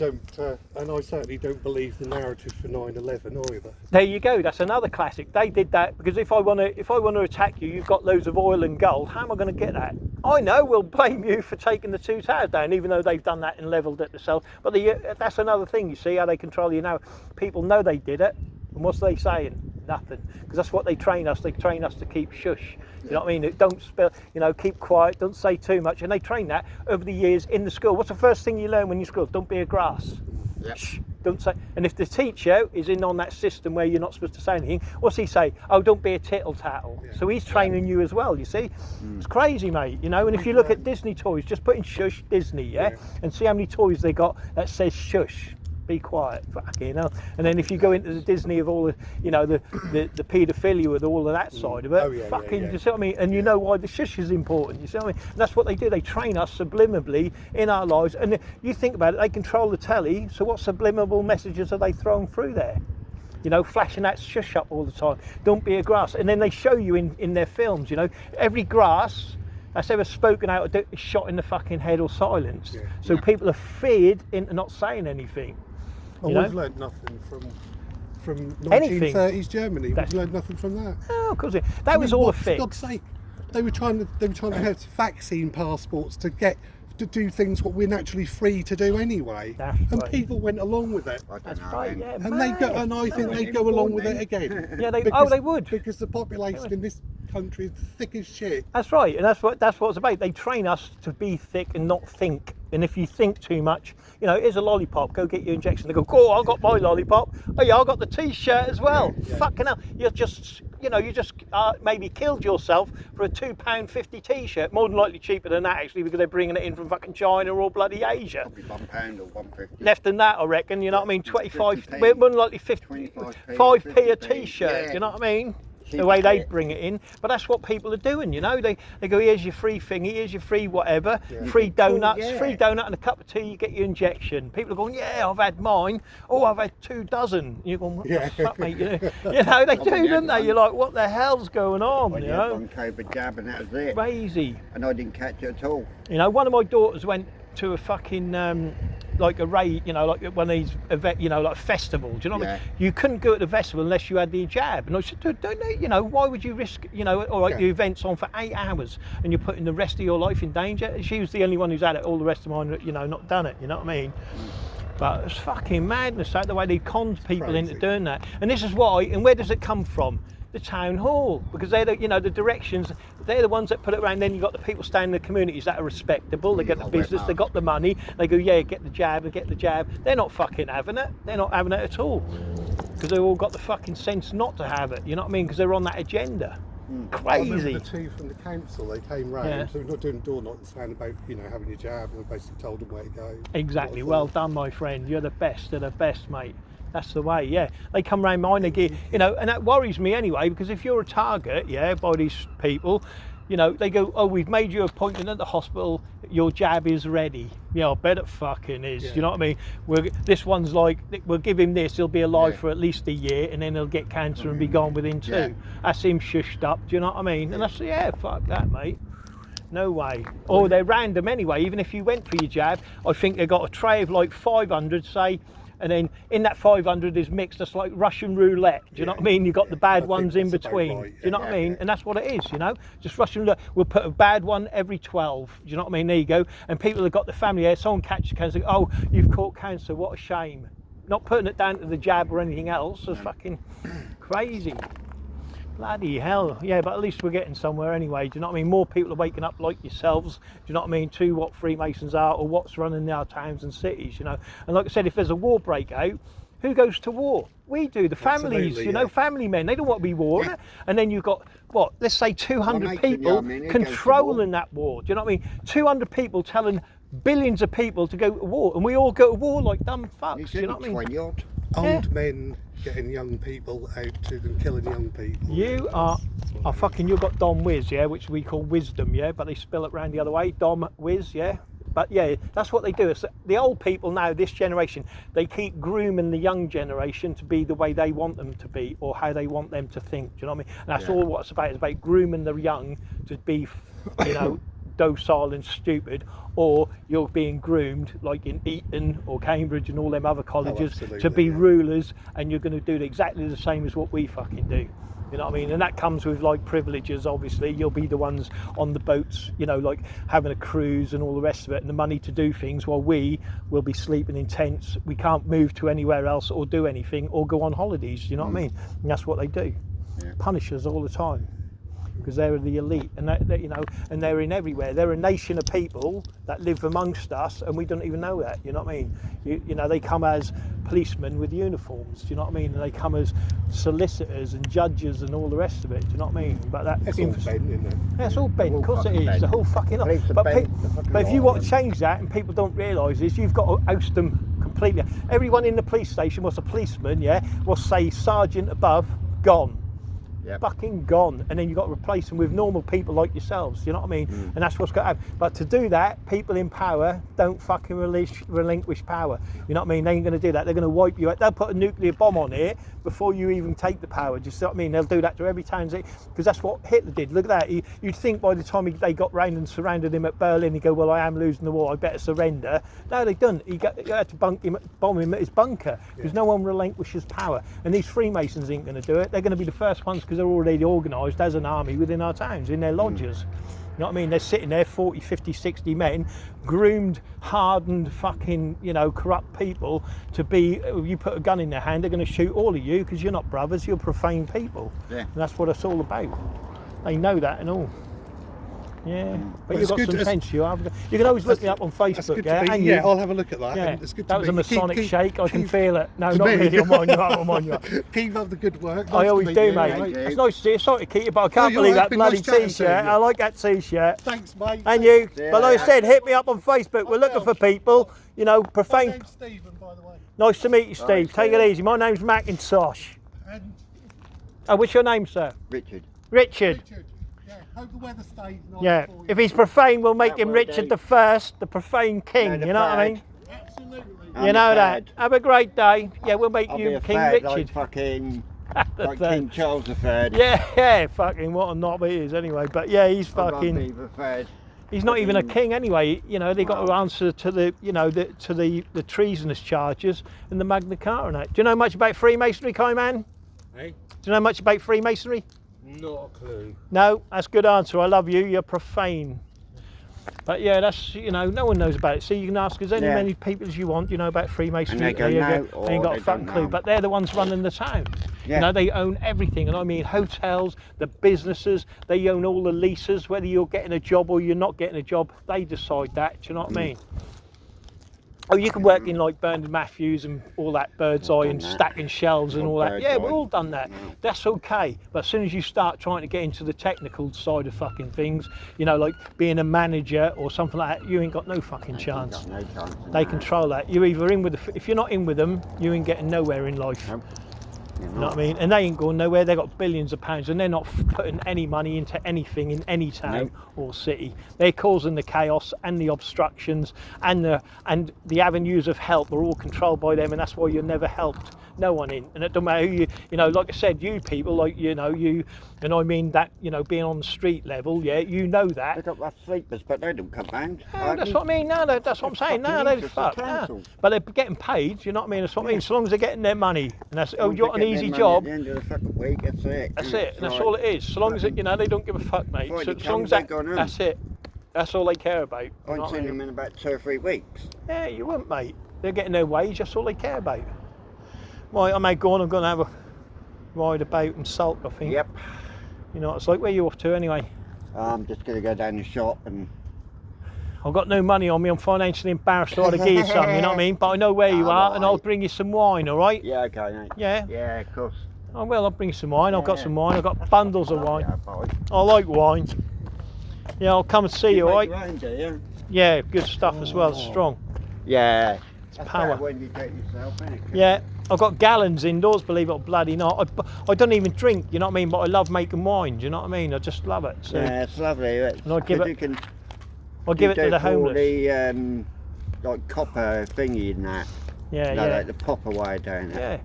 certainly don't believe the narrative for 9/11 either. There you go. That's another classic. They did that because if I want to attack you, you've got loads of oil and gold. How am I going to get that? I know we'll blame you for taking the 2 towers down, even though they've done that and levelled it themselves. But that's another thing. You see how they control you now. People know they did it, and what's they saying? Nothing. Because that's what they train us. They train us to keep shush. You know what I mean? Don't spill. You know, keep quiet. Don't say too much. And they train that over the years in the school. What's the first thing you learn when you're school? Don't be a grass. Shh, don't say. And if the teacher is in on that system where you're not supposed to say anything, what's he say? Oh, don't be a tittle tattle. So he's training you as well. You see, it's crazy, mate. You know. And if you look at Disney toys, just put in shush Disney, and see how many toys they got that says shush. Be quiet, fucking hell. And then if you go into the Disney of all the, you know, the paedophilia with all of that side of it, you see what I mean? And you know why the shush is important, you see what I mean? And that's what they do, they train us subliminally in our lives. And you think about it, they control the telly, so what subliminal messages are they throwing through there? You know, flashing that shush up all the time. Don't be a grass. And then they show you in their films, you know, every grass that's ever spoken out is shot in the fucking head or silenced. So people are feared into not saying anything. We've learned nothing from 1930s Germany. We've learned nothing from that. Oh, of course. That was all a fix. For God's sake, they were trying to have vaccine passports to do things what we're naturally free to do anyway. And people went along with it. That's right, yeah. And I think they'd go along with it again. Yeah, they would. Because the population in this country is thick as shit. That's right, and that's what it's about. They train us to be thick and not think. And if you think too much, you know, here's a lollipop, go get your injection. They go, oh, I got my lollipop. Oh yeah, I got the T-shirt as well. Fucking hell, you just maybe killed yourself for a £2.50 T-shirt. More than likely cheaper than that actually, because they're bringing it in from fucking China or bloody Asia. Probably £1 or £1.50. Less than that, I reckon. You know what I mean? 25, more than likely 5p a T-shirt. You know what I mean? the way they bring it in. But that's what people are doing, you know. They go, here's your free thingy, here's your free whatever, free donuts, free donut and a cup of tea, you get your injection. People are going, yeah, I've had mine. Oh, I've had 2 dozen. You're going, what the fuck, mate? You know, they do, don't they? You're like, what the hell's going on? I you had know? one COVID jab and that was it. Crazy. And I didn't catch it at all. You know, one of my daughters went to a fucking like a raid, you know, like one of these event, you know, like a festival. Do you know what I mean? You couldn't go to the festival unless you had the jab. And I said, don't you know, why would you risk, you know, all right, the event's on for 8 hours and you're putting the rest of your life in danger? She was the only one who's had it. All the rest of mine, you know, not done it. You know what I mean? But it's fucking madness, the way they conned people into doing that. And this is why. And where does it come from? The town hall, because they're the, you know, the directions, they're the ones that put it around. Then you've got the people staying in the communities that are respectable, they get the business, they got the money, they go, yeah, get the jab, get the jab. They're not fucking having it, they're not having it at all, because they've all got the fucking sense not to have it, you know what I mean, because they're on that agenda. I remember Crazy. the 2 from the council, they came round, so we're not doing door knocking, saying about, you know, having your jab, and we basically told them where to go. Exactly, well done, my friend, you're the best, mate. That's the way, yeah. They come round mine, they get, you know, and that worries me anyway, because if you're a target, yeah, by these people, you know, they go, oh, we've made you an appointment at the hospital, your jab is ready. Yeah, I bet it fucking is, you know what I mean? This one's like, we'll give him this, he'll be alive for at least a year, and then he'll get cancer and be gone within 2. That's him shushed up, do you know what I mean? And I say, yeah, fuck that, mate. No way. Or they're random anyway, even if you went for your jab, I think they got a tray of like 500, say, and then in that 500 is mixed. That's like Russian roulette. Do you know what I mean? You've got the bad ones in between. Right, do you know what I mean? And that's what it is, you know? Just Russian roulette. We'll put a bad one every 12. Do you know what I mean? There you go. And people have got the family here. Someone catches cancer. Oh, you've caught cancer. What a shame. Not putting it down to the jab or anything else. It's fucking crazy. Bloody hell, yeah, but at least we're getting somewhere anyway, do you know what I mean? More people are waking up like yourselves, do you know what I mean, to what Freemasons are or what's running our towns and cities, you know. And like I said, if there's a war breakout, who goes to war? We do, the families, you know, family men, they don't want to be warring. And then you've got, what, let's say 200 people controlling that war, do you know what I mean? 200 people telling billions of people to go to war, and we all go to war like dumb fucks, do you know what I mean? Old men getting young people out to them, killing young people. You are fucking, you've got Dom Whiz, yeah, which we call wisdom, yeah, but they spell it round the other way, Dom Whiz, yeah. But yeah, that's what they do. It's the old people now, this generation, they keep grooming the young generation to be the way they want them to be or how they want them to think, do you know what I mean? And that's all what it's about. It's about grooming the young to be, you know, docile and stupid, or you're being groomed like in Eton or Cambridge and all them other colleges to be rulers, and you're going to do exactly the same as what we fucking do. You know what I mean? And that comes with like privileges, obviously. You'll be the ones on the boats, you know, like having a cruise and all the rest of it, and the money to do things, while we will be sleeping in tents. We can't move to anywhere else or do anything or go on holidays, you know what I mean? And that's what they do. Punish us all the time, because they're the elite, and that, you know, and they're in everywhere. They're a nation of people that live amongst us, and we don't even know that. You know what I mean? You know, they come as policemen with uniforms. Do you know what I mean? And they come as solicitors and judges and all the rest of it. Do you know what I mean? But that it's all bent, isn't it? Yeah, it's all bent. Of course it is. The whole fucking lot. But if you want to change that, and people don't realise this, you've got to oust them completely. Everyone in the police station was a policeman. Yeah, will say sergeant above, gone. Fucking gone, and then you've got to replace them with normal people like yourselves, you know what I mean? And that's what's got to happen. But to do that, people in power don't fucking relinquish power, you know what I mean? They ain't going to do that. They're going to wipe you out. They'll put a nuclear bomb on here before you even take the power, just, you know what I mean? They'll do that to every town, because that's what Hitler did. Look at that. You'd think by the time they got round and surrounded him at Berlin, he'd go, well, I am losing the war, I better surrender. No, they didn't. He had to bomb him at his bunker, because no one relinquishes power. And these Freemasons ain't going to do it. They're going to be the first ones, because they're already organised as an army within our towns, in their lodges. You know what I mean? They're sitting there, 40, 50, 60 men, groomed, hardened, fucking, you know, corrupt people to be, you put a gun in their hand, they're going to shoot all of you because you're not brothers, you're profane people. And that's what it's all about. They know that and all. Yeah, but you've got some sense, you have. You can always look me up on Facebook, yeah, I'll have a look at that. Yeah, it's good that to was a meet Masonic shake, I can feel it. No, not really, I'm on you up. Keep up the good work. I always do, mate. It's nice to see you. Sorry to keep you, but I can't believe that bloody t-shirt. I like that t-shirt. Thanks, mate. And you. But like I said, hit me up on Facebook. We're looking for people, you know, profane. My name's Stephen, by the way. Nice to meet you, Steve. Take it easy. My name's Macintosh. And Oh, what's your name, sir? Richard. Richard. Richard, yeah, hope the weather stays nice Yeah. for you. If he's profane, we'll make That him will Richard do. the First, the profane king. No, the You know what I third. mean? Absolutely. I'm You know the that. third. Have a great day. Yeah, we'll make I'll be you a King third, Richard. like fucking, The like third. King Charles III. Yeah, fucking what a knob he is anyway. But yeah, he's I'll fucking. be the third. He's not even a fucking- king anyway. You know, they got to Wow. answer to the, you know, to the treasonous charges and the Magna Carta and that. Do you know much about Freemasonry, Kai man? Hey? Do you know much about Freemasonry? Not a clue. No, that's a good answer. I love you. You're profane. But yeah, that's, you know, no one knows about it. So you can ask as Yeah. many people as you want, you know, about Freemasonry. And they go, There you no, go. or They ain't got a they fucking don't clue. know. But they're the ones running the town. Yeah. You know, they own everything. And I mean, hotels, the businesses, they own all the leases. Whether you're getting a job or you're not getting a job, they decide that. Do you know what I mean? Oh, you can work in like Bernard Matthews and all that bird's eye and done that. stacking shelves and Or all that. bird's Yeah, eye. we've all done that. That's okay. But as soon as you start trying to get into the technical side of fucking things, you know, like being a manager or something like that, you ain't got no fucking chance. No chance. in They that. control that. You're either in with if you're not in with them, you ain't getting nowhere in life. Nope. You're You know not. what I mean? And they ain't going nowhere. They got billions of pounds, and they're not putting any money into anything in any town Nope. or city. They're causing the chaos and the obstructions and the avenues of help are all controlled by them, and that's why you're never helped. No one in, and it don't matter who you know. Like I said, you people, like you know, you, and I mean that, you know, being on the street level, yeah, you know that. They got rough sleepers, but they don't come round. No, that's what I mean. No, that's what I'm saying. No, fucking they're useless, fucked. they're No. cancelled. But they're getting paid. You know what I mean? That's what I mean. As long as they're getting their money, and that's oh, you want an easy job. At the end of the fucking week, that's it. That's it. And that's all it is. So long as it, you know, they don't give a fuck, mate. Right, So they as long as come, that, they gone home. that's it. That's all they care about. You I know ain't what I seen mean? them in about 2 or 3 weeks. Yeah, you won't, mate. They're getting their wage. That's all they care about. Right, I may go on. I'm going to have a ride about and sulk, I think. Yep. You know, it's like, where you off to anyway? I'm just going to go down the shop and... I've got no money on me. I'm financially embarrassed. So I'd give you some, you know what I mean? But I know where you are, and I'll Alright. bring you some wine, all right? Yeah, okay, mate. Yeah. Yeah, of course. Oh, well, I'll bring you some wine. I've got Yeah. some wine. I've got bundles of wine. Yeah, boy. I like wine. Yeah, I'll come and see you, all right? make your own, do you? Yeah, good stuff as well. Oh. Strong. Yeah. It's That's power. better when you do it yourself, isn't it? Yeah, I've got gallons indoors, believe it or bloody not. I don't even drink, you know what I mean? But I love making wine, do you know what I mean? I just love it. So Yeah, it's lovely. It's, And I'll give 'cause it- You can, I'll give you it to do the for all homeless. the like copper thingy and that. Yeah, No, yeah. like the proper way of doing it. Yeah.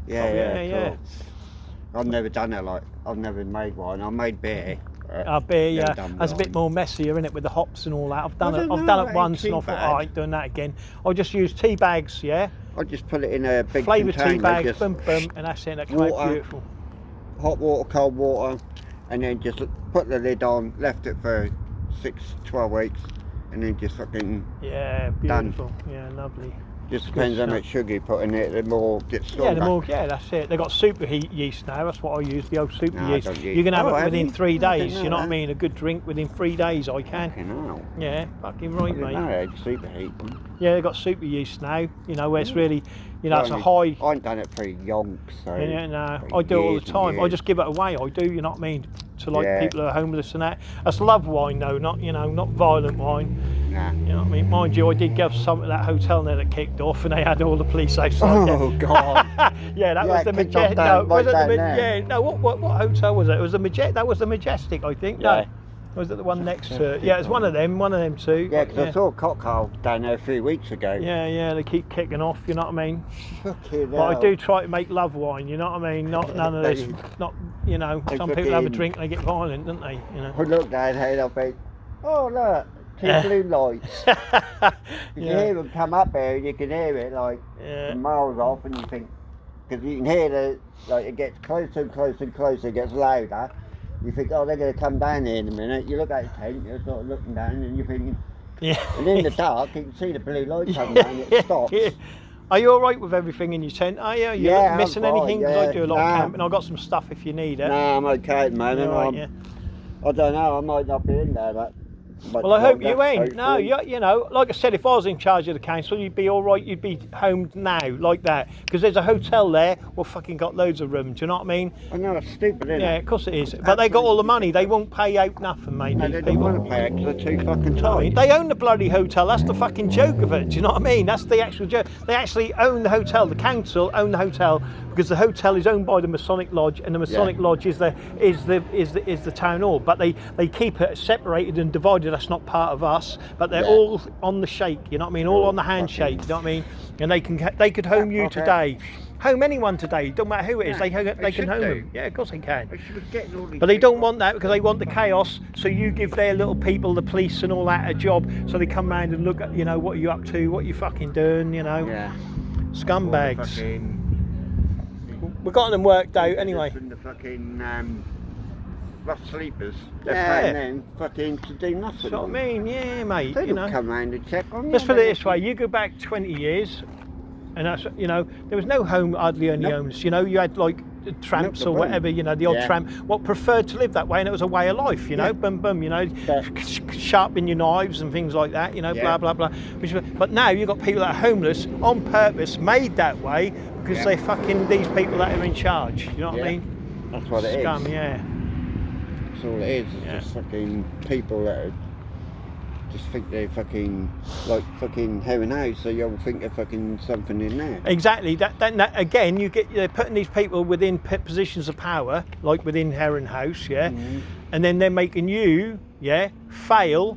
Yeah, Oh, yeah, yeah, cool. I've never done it like, I've never made wine. I made beer. Beer, Never yeah. done That's a bit wine. more messier, isn't it, with the hops and all that. I've done I it. don't I've know, done it it ain't once, and too I thought, bad. I ain't doing that again. I'll just use tea bags, yeah. I just put it in a big Flavour tea container, bags, just boom, boom, and that's it. That came out water. beautiful. hot water, cold water, and then just put the lid on, left it for 12 weeks, and then just fucking, Yeah, beautiful. Yeah, lovely. just depends how stuff. much sugar you put in it, the more it gets stronger. Yeah, the more, yeah, that's it. They've got superheat yeast now. That's what I use, the old super No, I yeast. don't use- You can have Oh, it have within you? 3 I didn't days. know You know what I that. mean? A good drink within 3 days. I can. Fucking hell. Yeah, fucking I right, didn't know mate. they had superheat. Yeah, they've got super yeast now. You know, where it's really, you know, it's a Well, high. I ain't done it for yonks, so. Yeah, no, for I do it all the years and time. I years. just give it away. I do. You know what I mean? To like Yeah. people who are homeless and that. That's love wine, though. Not, you know, not violent wine. Nah. You know what I mean? Mind you, I did give some at that hotel there that kicked off, and they had all the police outside. Oh, God. Yeah, that Yeah, was the it kicked off Majestic. down- No, right was it the down Ma- there. Yeah, no. What hotel was it? It was the Majestic. That was the Majestic, I think. Yeah. No, was it the one next to it? Yeah, it's one of them. One of them two. Yeah, because I saw a cocktail down there a few weeks ago. Yeah, yeah. They keep kicking off. You know what I mean? Fucking But I hell. do try to make love wine. You know what I mean? Not none of this. Not, you know. They Some people have a fucking- drink and they get violent, don't they? You know. I looked down here and I think, oh look, two Yeah. blue lights. You Yeah. hear them come up there and you can hear it like Yeah. miles off, and you think, because you can hear the, like it gets closer and closer and closer, it gets louder. You think, oh, they're going to come down here in a minute. You look at the tent, you're sort of looking down and you're thinking, Yeah. and in the dark you can see the blue light coming down, it stops. Are you all right with everything in your tent? Are you? You Yeah, I'm missing fine, anything? Because I yeah. do a lot of Nah. camping. I've got some stuff if you need it. No, I'm okay at the moment. All right, yeah. I don't know, I might not be in there, but But Well, I hope like you that, ain't. No, hopefully. you know, like I said, if I was in charge of the council, you'd be all right. You'd be homed now, like that, because there's a hotel there. Well, fucking got loads of room. Do you know what I mean? I know it's stupid, isn't Yeah, it? of course it is. But they got all the money. They won't pay out nothing, mate. No, These they don't people. want to pay it because they're too fucking I mean, tight. they own the bloody hotel. That's the fucking joke of it. Do you know what I mean? That's the actual joke. They actually own the hotel. The council own the hotel because the hotel is owned by the Masonic Lodge, and the Masonic Lodge is the town hall. But they keep it separated and divided. That's not part of us. But they're all on the shake. You know what I mean? All on the handshake. You know what I mean? And they could home you today. Home anyone today. Don't matter who it is. They can should home do. them. Yeah, of course they can. She was getting all these But they don't people. want that because they want the chaos. So you give their little people, the police and all that, a job. So they come round and look at, you know, what are you up to, what you fucking doing, you know. Yeah. Scumbags. All the fucking, We've got them worked out anyway. And the fucking rough sleepers. They're Yeah. paying them fucking to do nothing. That's what I mean, yeah, mate. They You don't know. come round and check on you. Let's put it this way: you go back 20 years, and that's, you know, there was no hardly any Nope. homeless. You know, you had like tramps Nope, or there whatever. You know, the odd Yeah. tramp. What preferred to live that way, and it was a way of life. You know, Yeah. boom, boom. You know, Yeah. sharpen your knives and things like that. You know, Yeah. blah blah blah. But now you've got people that are homeless on purpose, made that way because Yeah. they fucking these people that are in charge. You know what I Yeah. mean? That's what it is. Scum, yeah. That's all it is. It's Yeah. just fucking people that are, just think they're fucking like fucking heaven out, so you'll think they're fucking something in there. Exactly. That again, they're putting these people within positions of power, like within Heron House, yeah, and then they're making you, fail,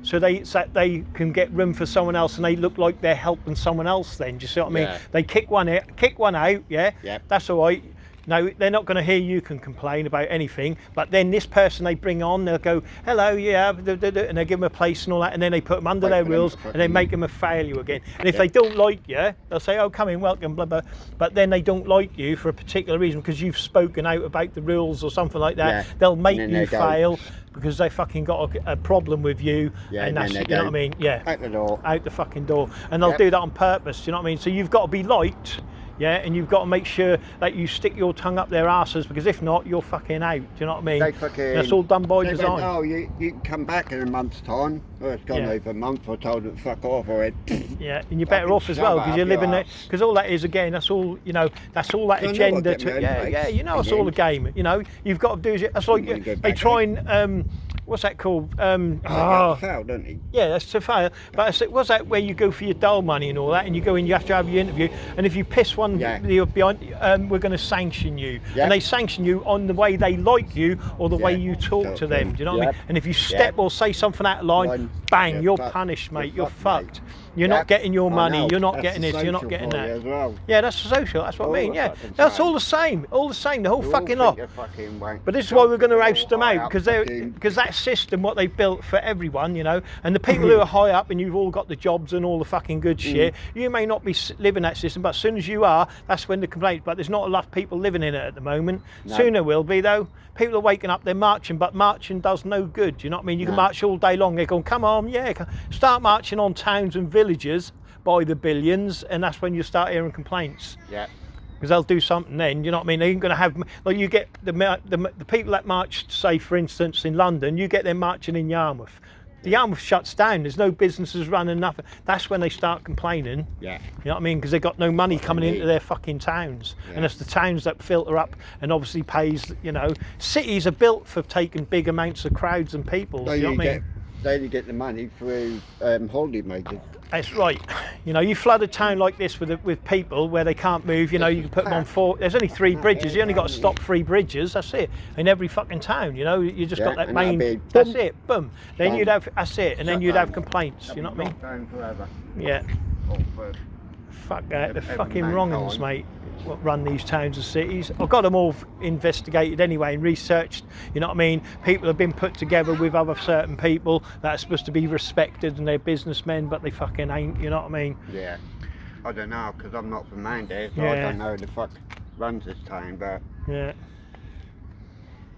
so they can get room for someone else, and they look like they're helping someone else. Then, do you see what I mean? Yeah. They kick one out, yeah. Yep. That's all right. No, they're not going to hear you can complain about anything. But then this person they bring on, they'll go, hello, yeah, and they give them a place and all that, and then they put them under Wait their for them wheels, to and they fucking- make them a failure again. And if Yeah. they don't like you, they'll say, oh, come in, welcome, blah, blah. But then they don't like you for a particular reason because you've spoken out about the rules or something like that. Yeah. They'll make And then you they go- fail because they fucking got a problem with you. Yeah, and and that's, then you they know go what I mean? Yeah. out the door. Out the fucking door. And they'll Yep. do that on purpose, you know what I mean? So you've got to be liked. Yeah, and you've got to make sure that you stick your tongue up their arses because if not, you're fucking out. Do you know what I mean? They fucking. That's all done by they design. Went, oh, you can come back in a month's time. Well, it's gone Yeah. over a month. I told them to fuck off. I went. Yeah, and you're better Fucking off as well shove because it you're up your living there. arse. Because all that is again, that's all you know. That's all that I know I agenda get my to. own Yeah, place yeah. You know, it's all a again. game. You know, you've got to do it. That's like wanna go they back try and what's that called? Foul, don't he? Yeah, that's to fail. But I said, what's that where you go for your dole money and all that, and you go in, you have to have your interview, and if you piss one Yeah. you're behind, we're going to sanction you, Yeah. and they sanction you on the way they like you or the way Yeah. you talk to them. Do you know what I Yep. mean? And if you step or say something out of line, Line, bang, you're you're fucked. punished, mate. You're You're fucked, fucked. mate. You're Yeah. not getting your I money. know. You're not That's getting the this. You're not social getting for you that. as well. Yeah, that's the social. That's what I All mean. the Yeah, fucking that's same. all the same. All the same. The whole They all fucking think lot. they're fucking wank. But this is why we're going to All oust them high out up because fucking- that system, what they've built for everyone, you know, and the people who are high up and you've all got the jobs and all the fucking good shit. You may not be living that system, but as soon as you are, that's when the complaints. But there's not enough people living in it at the moment. No. Soon there will be though. People are waking up, they're marching, but marching does no good. Do you know what I mean? You can No. march all day long. They're going, come on, yeah, start marching on towns and villages by the billions, and that's when you start hearing complaints. Yeah. Because they'll do something then, you know what I mean? They ain't going to have, like you get the people that marched, say for instance in London, you get them marching in Yarmouth. The Yarmouth shuts down, there's no businesses running, nothing. That's when they start complaining, Yeah. you know what I mean? Because they've got no money coming they into need. their fucking towns. And Yeah. it's the towns that filter up and obviously pays, you know. Cities are built for taking big amounts of crowds and people, So you know you what I mean? they get the money through holiday makers. That's right. You know, you flood a town like this with people where they can't move. You know, you can put them on four. There's only 3 bridges. You only got to stop 3 bridges. That's it. In every fucking town. You know, you just Yeah, got that and that'll main. be That's boom. it. Boom. Then Done. you'd have. That's it. And then Shut you'd have down. complaints. You know what I mean? Down forever. Yeah. Or for Fuck that. The Every fucking mankind. wrong'uns, mate. What run these towns and cities? I've got them all investigated anyway and researched. You know what I mean? People have been put together with other certain people that are supposed to be respected and they're businessmen, but they fucking ain't. You know what I mean? Yeah. I don't know, because I'm not from around there, so I Yeah. don't know who the fuck runs this town, but Yeah.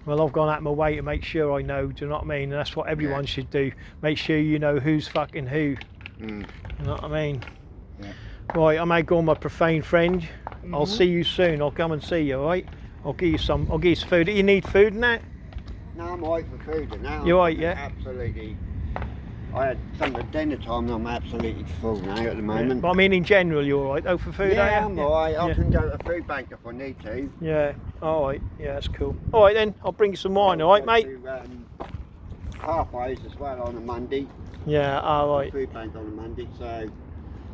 Well, I've gone out my way to make sure I know, do you know what I mean? And that's what everyone Yeah. should do. Make sure you know who's fucking who. mm, You know what I mean? Yeah. Right, I may go on my profane friend. I'll see you soon. I'll come and see you, alright? I'll give you some food. You need food and that? no, I'm alright for food and now. You alright, yeah? Absolutely I had some at dinner time and I'm absolutely full now at the moment. But I mean, in general, you're all right though for food, Yeah, are you? I'm alright. I Yeah. can go to a food bank if I need to. Yeah, all right. Yeah, that's cool. All right then, I'll bring you some wine. All right, Go mate. to, Halfways as well on a Monday. Yeah, all right. Food bank on a Monday, so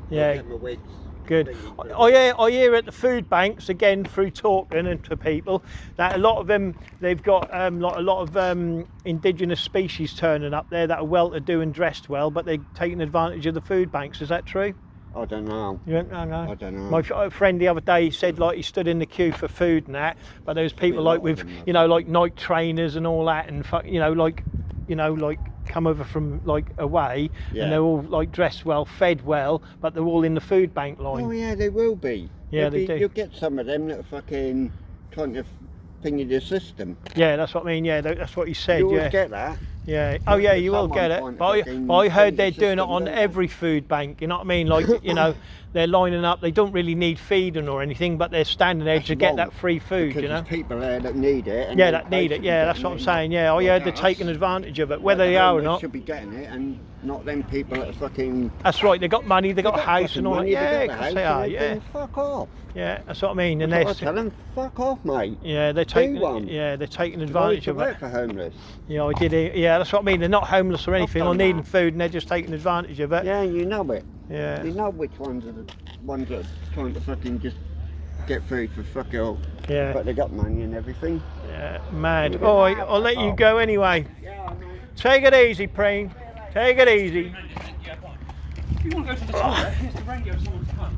Yeah. I'll get my wigs. Good. I hear at the food banks again through talking and to people that a lot of them they've got like a lot of indigenous species turning up there that are well-to-do and dressed well, but they're taking advantage of the food banks. Is that true? I don't know. You don't know? I don't know. My friend the other day said like he stood in the queue for food and that, but there was people Yeah, a like lot with of them have. you know like night trainers and all that, and like come over from like away, Yeah. and they're all like dressed well, fed well, but they're all in the food bank line. Oh yeah, they will be. Yeah, they do. You'll get some of them that are fucking trying to thing in your system. Yeah, that's what I mean. Yeah, that's what he said. You always Yeah, get that. yeah. Oh yeah, you will Someone get trying it. to fucking But I heard change they're the doing it system, on don't they? every food bank. You know what I mean? Like they're lining up. They don't really need feeding or anything, but they're standing there That's to get wrong, that free food. Because You know? there's people there that need it. And Yeah, they that need it. basically Yeah, that's getting what I'm it. saying. Yeah, I Like heard they're us. taking advantage of it, Like whether the they are or homeless not. should be getting it, and not them people that are fucking. That's right. They got money. They got a house fucking and all that. money, Yeah, they of got the course house they and are. Yeah, everything. Fuck off. yeah. That's what I mean. And That's they're what I tell them. Fuck off, mate. yeah, they're Do taking one. yeah, they're taking I used advantage to of work it. for homeless. Yeah, I did. Yeah, that's what I mean. They're not homeless or anything or done needing that. food, and they're just taking advantage of it. Yeah, you know it. Yeah. You know which ones are the ones that are trying to fucking just get food for fuck all. Yeah. But they got money and everything. Yeah, mad. All right, I'll let you go anyway. Yeah, I know. Take it easy, Preen. Take it easy. If you want to go to the toilet, here's the radio, someone's come.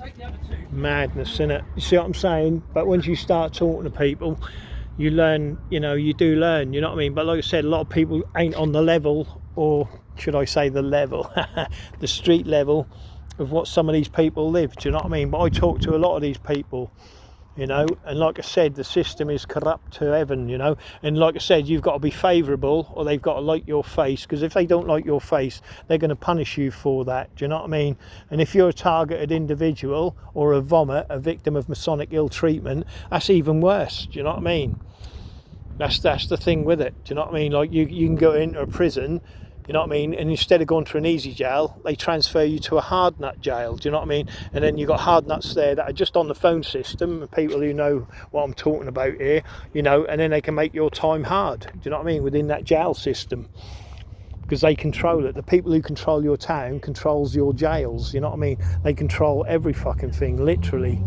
Take the other two. Madness, innit? You see what I'm saying? But once you start talking to people, you learn, you do learn, you know what I mean? But like I said, a lot of people ain't on the level, or should I say the level, the street level of what some of these people live, do you know what I mean? But I talk to a lot of these people, and like I said, the system is corrupt to heaven, and like I said, you've got to be favourable, or they've got to like your face, because if they don't like your face, they're going to punish you for that, do you know what I mean? And if you're a targeted individual or a vomit, a victim of Masonic ill treatment, that's even worse, do you know what I mean? That's the thing with it, do you know what I mean? Like you can go into a prison, you know what I mean, and instead of going to an easy jail, they transfer you to a hard nut jail, do you know what I mean? And then you've got hard nuts there that are just on the phone system, people who know what I'm talking about here, and then they can make your time hard, do you know what I mean, within that jail system, because they control it. The people who control your town controls your jails, you know what I mean? They control every fucking thing, literally,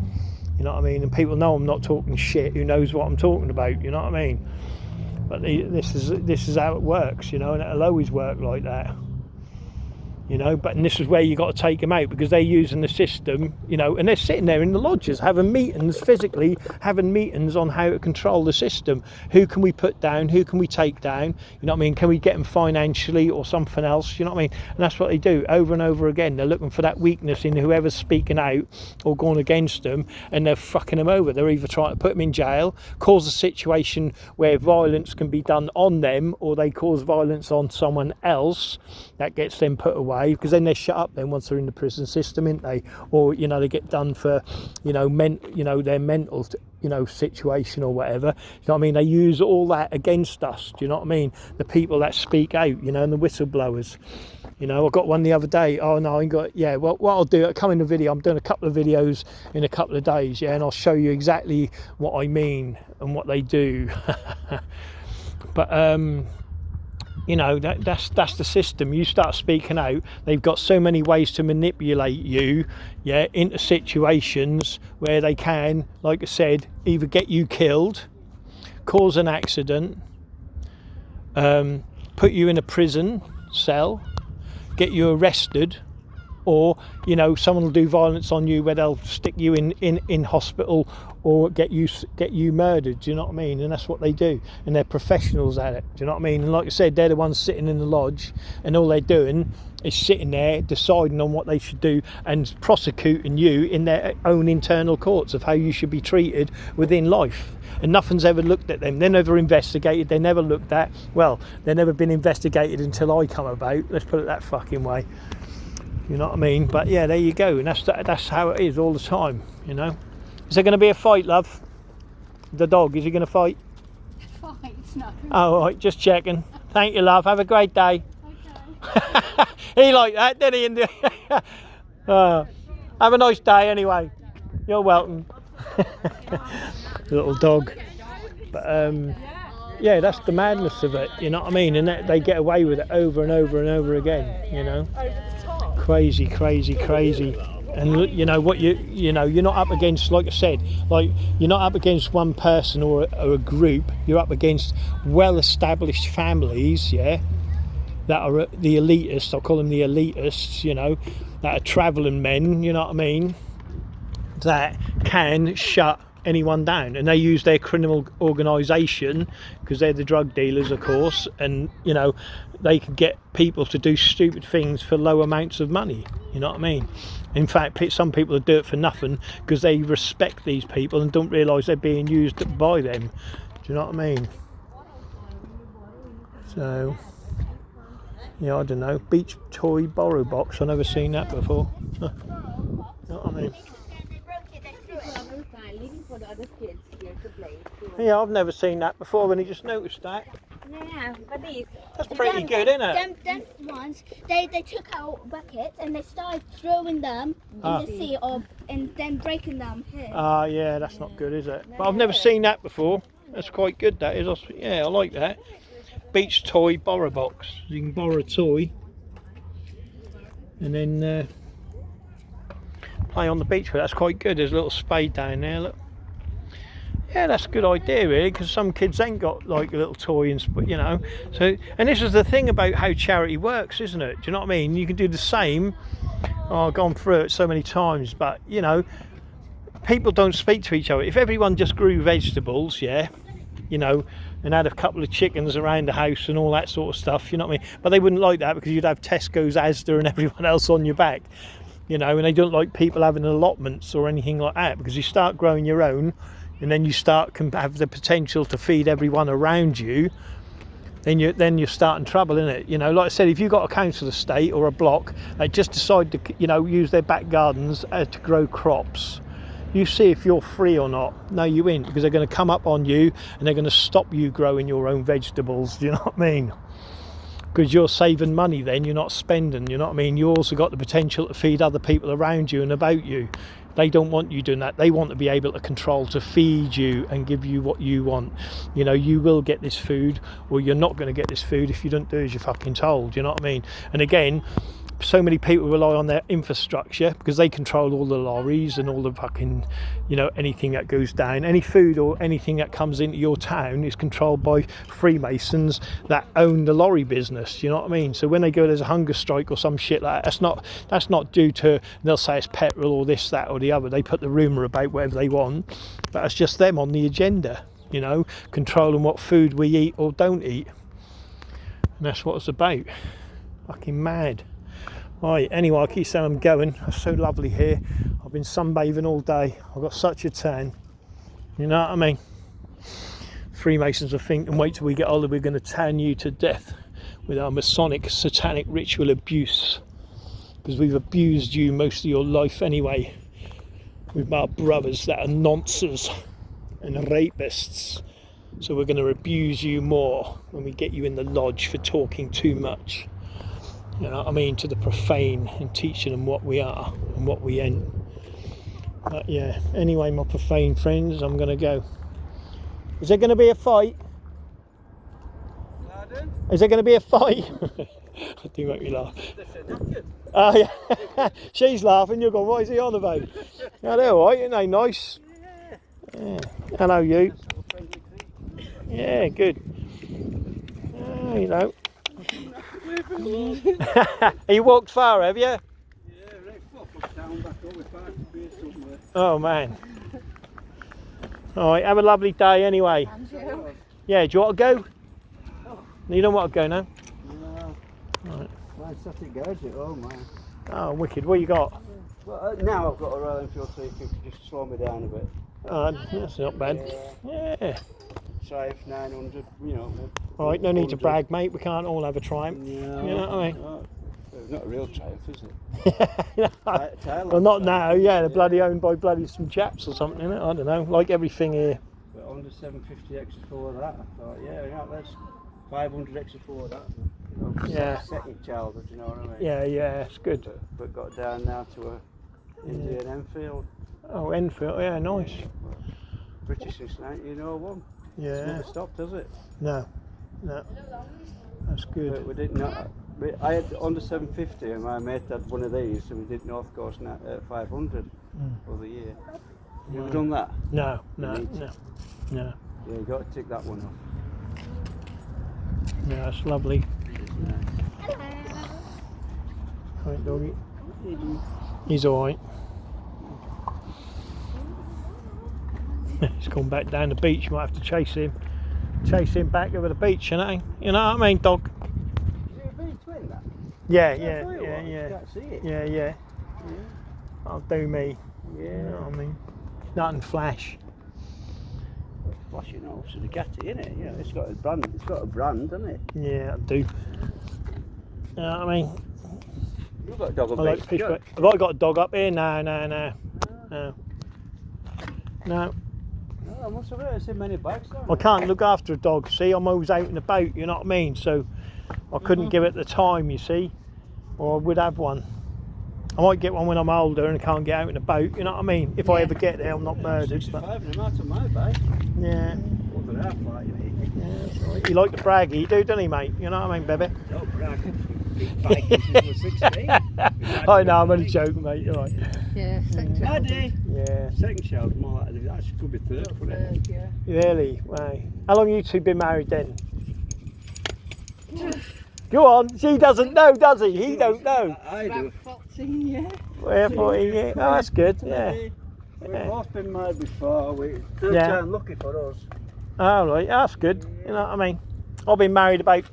you know what I mean? And people know I'm not talking shit, who knows what I'm talking about, you know what I mean? But this is how it works, and it'll always work like that, but and this is where you got to take them out, because they're using the system, and they're sitting there in the lodges having meetings, physically having meetings on how to control the system. Who can we put down? Who can we take down? You know what I mean? Can we get them financially or something else? You know what I mean? And that's what they do over and over again. They're looking for that weakness in whoever's speaking out or going against them, and they're fucking them over. They're either trying to put them in jail, cause a situation where violence can be done on them, or they cause violence on someone else that gets them put away, because then they're shut up then once they're in the prison system, ain't they? Or they get done for their mental situation or whatever, you know what I mean? They use all that against us, do you know what I mean? The people that speak out, and the whistleblowers. I got one the other day. Oh no, I ain't got. Yeah, well, what I'll do, I'll come in the video. I'm doing a couple of videos in a couple of days, and I'll show you exactly what I mean and what they do. But that's the system. You start speaking out, they've got so many ways to manipulate you, into situations where they can, like I said, either get you killed, cause an accident, put you in a prison cell, get you arrested, or someone will do violence on you where they'll stick you in hospital, or get you murdered, do you know what I mean? And that's what they do, and they're professionals at it, do you know what I mean? And like I said, they're the ones sitting in the lodge, and all they're doing is sitting there deciding on what they should do and prosecuting you in their own internal courts of how you should be treated within life. And nothing's ever looked at them. They're never investigated. They're never looked at. Well, they've never been investigated until I come about. Let's put it that fucking way. You know what I mean? But yeah, there you go. And that's how it is all the time, Is there going to be a fight, love? The dog, is he going to fight? Fight, no. Oh, all right, just checking. Thank you, love. Have a great day. Okay. He liked that, didn't he? Have a nice day anyway. You're welcome. Little dog. But yeah, that's the madness of it, you know what I mean? And they get away with it over and over and over again, you know. Crazy, crazy, crazy. And you know what, you know, you're not up against, like I said, like you're not up against one person or a group. You're up against well-established families, yeah, that are the elitists. I'll call them the elitists, you know, that are travelling men, you know what I mean, that can shut anyone down, and they use their criminal organisation, because they're the drug dealers, of course, and you know, they can get people to do stupid things for low amounts of money, you know what I mean. In fact, some people do it for nothing because they respect these people and don't realise they're being used by them. Do you know what I mean? So yeah, I don't know. Beach toy borrow box, I've never seen that before. You know what I mean? Yeah, I've never seen that before. When you just noticed that. Yeah, but these. That's pretty good, isn't it? Them ones, they took out buckets and they started throwing them in the sea and then breaking them here. Yeah, that's not good, is it? But I've never seen that before. That's quite good, that is. Yeah, I like that. Beach toy borrow box. You can borrow a toy and then play on the beach with it. That's quite good. There's a little spade down there, look. Yeah, that's a good idea, really, because some kids ain't got like a little toy, and you know. So, and this is the thing about how charity works, isn't it? Do you know what I mean? You can do the same. Oh, I've gone through it so many times, but you know, people don't speak to each other. If everyone just grew vegetables, yeah, you know, and had a couple of chickens around the house and all that sort of stuff, you know what I mean? But they wouldn't like that because you'd have Tesco's, Asda, and everyone else on your back, you know. And they don't like people having allotments or anything like that, because you start growing your own. And then you have the potential to feed everyone around you, then you're starting trouble, innit? You know, like I said, if you've got a council estate or a block, they just decide to, you know, use their back gardens to grow crops. You see if you're free or not. No, you ain't, because they're going to come up on you and they're going to stop you growing your own vegetables. Do you know what I mean? Because you're saving money then, you're not spending, you know what I mean? You also got the potential to feed other people around you and about you. They don't want you doing that. They want to be able to control, to feed you and give you what you want. You know, you will get this food, or you're not going to get this food if you don't do as you're fucking told, you know what I mean? And again, so many people rely on their infrastructure because they control all the lorries and all the fucking, you know, anything that goes down. Any food or anything that comes into your town is controlled by Freemasons that own the lorry business, you know what I mean? So when they go, there's a hunger strike or some shit like that, that's not due to, they'll say it's petrol or this, that or the other. They put the rumour about whatever they want, but it's just them on the agenda, you know, controlling what food we eat or don't eat. And that's what it's about. Fucking mad. Right, anyway, I keep saying I'm going. It's so lovely here. I've been sunbathing all day. I've got such a tan. You know what I mean? Freemasons will think, and wait till we get older, we're going to tan you to death with our Masonic satanic ritual abuse. Because we've abused you most of your life anyway. With our brothers that are nonces and rapists. So we're going to abuse you more when we get you in the lodge for talking too much. You know what I mean, to the profane, and teaching them what we are and what we ain't. But yeah, anyway, my profane friends, I'm going to go. Is there going to be a fight? Pardon? Is there going to be a fight? I do make me laugh. Oh yeah, she's laughing, you're going, what is he on about? Yeah, they're alright, aren't they? Nice. Yeah. Hello, you. Yeah, good. You know. You walked far, have you? Yeah, right, down, back over, oh man. Alright, have a lovely day anyway. Yeah, do you want to go? Oh. You don't want to go now? No. Right. Well, it's such a gadget, oh man. Oh, wicked. What you got? Well, now I've got a Royal Enfield, so if you could just slow me down a bit. Oh, that's not bad. Yeah. Triumph 900, you know. Alright, no need to brag, mate. We can't all have a Triumph. No, you know what I mean? No. It's not a real Triumph, is it? Well, not now. Yeah, they're bloody owned by bloody some chaps or something, innit? I don't know. Like everything here. But under 750 extra for that, I thought, yeah, that's 500 extra for that. You know. Yeah. second childhood, you know what I mean? Yeah, yeah, it's good. But got down now to a Indian Enfield. Oh, Enfield, yeah, nice. British since 1901. It's Yeah. never stopped, has it? No, no. That's good. But we didn't know. I had under 750 and my mate had one of these, so we did North Coast 500 for the year. You ever done that? No, You no, need to. no, no. Yeah, you got to tick that one off. No, that's lovely. Right, doggy. He's alright. He's gone back down the beach. You might have to chase him back over the beach, you know what I mean, dog? Is it a V-twin that? Yeah, I yeah, tell you yeah, what, yeah. You can't see it. Yeah. I'll do me. Yeah. You know what I mean? Nothing flash. Flashing off, so the Gatti, innit? Yeah, it's got a brand. It's got a brand, hasn't it? Yeah, I do. You know what I mean? You've got a dog on I like beach. fish, Good. have I got a dog up here? No. No. Oh, I must have heard seen many bags down I can't look after a dog. See, I'm always out and about. You know what I mean? So I couldn't give it the time. You see, or I would have one. I might get one when I'm older and can't get out and about. You know what I mean? If I ever get there, I'm not murdered. But 65 and I'm out of my bag. yeah. Look at that fight, you Yeah, that's right. You like the brag, you do, doesn't he, mate? You know what I mean, baby? No brag. Big bike since we were 16. I know, I'm only joking, mate. You're right. Yeah, second child. Daddy. Yeah. Second child, more like that. Actually could be third, couldn't it? Yeah. Really? Wow. How long you two been married then? Go on. She doesn't know, does he? He don't know. I do. About 14, yeah. Well, 14 years. Oh, that's good. Yeah. We've Yeah. both been married before. Third Yeah. time lucky for us. All right. That's good. You know what I mean? I've been married about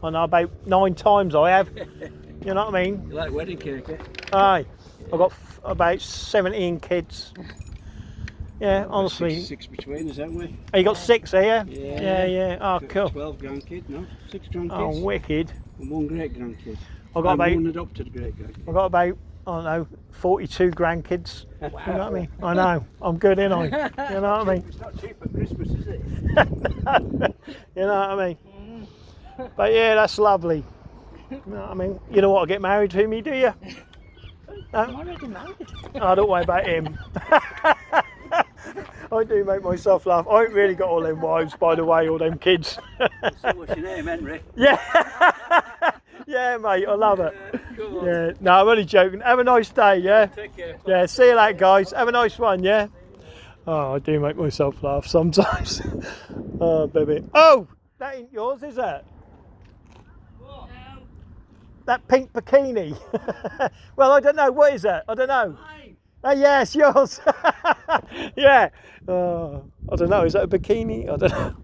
9 times. I have. You know what I mean? You like wedding cake, eh? Aye. I've got about 17 kids. Yeah, honestly. Six between us, haven't we? Oh, you got 6 here? Yeah. Yeah. Oh, cool. 12 grandkids, no? 6 grandkids. Oh, wicked. And 1 great grandkid. I've got about, one adopted great grandkid. I've got about, I don't know, 42 grandkids. You know what I mean? I know. I'm good, ain't I? You know what I mean? It's not cheap at Christmas, is it? You know what I mean? But yeah, that's lovely. You know what I mean? You don't want to get married to me, do you? I'm No? already married. Oh, don't worry about him. I do make myself laugh. I ain't really got all them wives, by the way, all them kids. So what's your name, Henry? Yeah. Yeah, mate, I love it. Come on. Yeah. No, I'm only joking. Have a nice day, yeah? Take care. Yeah, see you later, guys. Have a nice one, yeah? Oh, I do make myself laugh sometimes. Oh, baby. Oh, that ain't yours, is it? That pink bikini. Well, I don't know. What is it? I don't know. Oh, yes, yours. Yeah. Oh, I don't know. Is that a bikini? I don't know.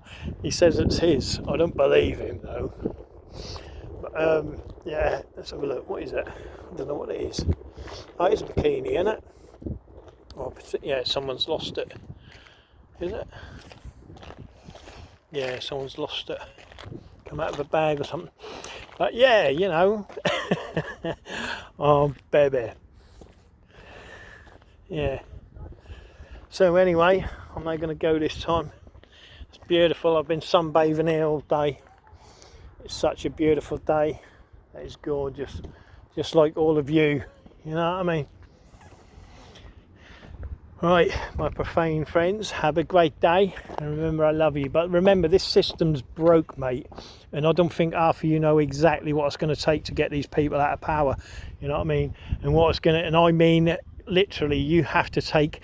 He says it's his. I don't believe him, though. But, yeah, let's have a look. What is it? I don't know what it is. Oh, it's a bikini, isn't it? Oh, yeah, someone's lost it. Is it? Yeah, someone's lost it. Come out of a bag or something. But yeah, you know. Oh, baby. Yeah. So anyway, I'm not going to go this time. It's beautiful. I've been sunbathing here all day. It's such a beautiful day. It is gorgeous. Just like all of you. You know what I mean? Right, my profane friends, have a great day, and remember I love you. But remember, this system's broke, mate, and I don't think half of you know exactly what it's going to take to get these people out of power. You know what I mean? And what it's going to, and I mean literally, you have to take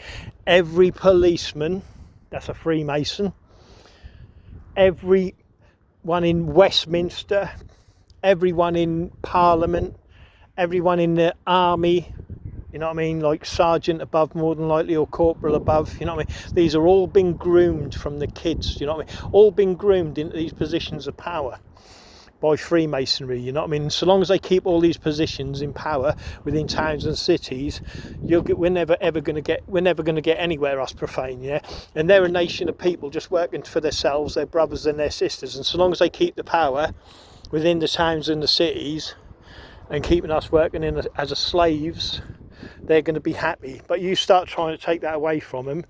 every policeman that's a Freemason, everyone in Westminster, everyone in Parliament, everyone in the army. You know what I mean? Like sergeant above, more than likely, or corporal above. You know what I mean? These are all been groomed from the kids. You know what I mean? All been groomed into these positions of power by Freemasonry. You know what I mean? So long as they keep all these positions in power within towns and cities, we're never going to get anywhere. Us profane, yeah. And they're a nation of people just working for themselves, their brothers and their sisters. And so long as they keep the power within the towns and the cities, and keeping us working as slaves, they're going to be happy. But you start trying to take that away from them,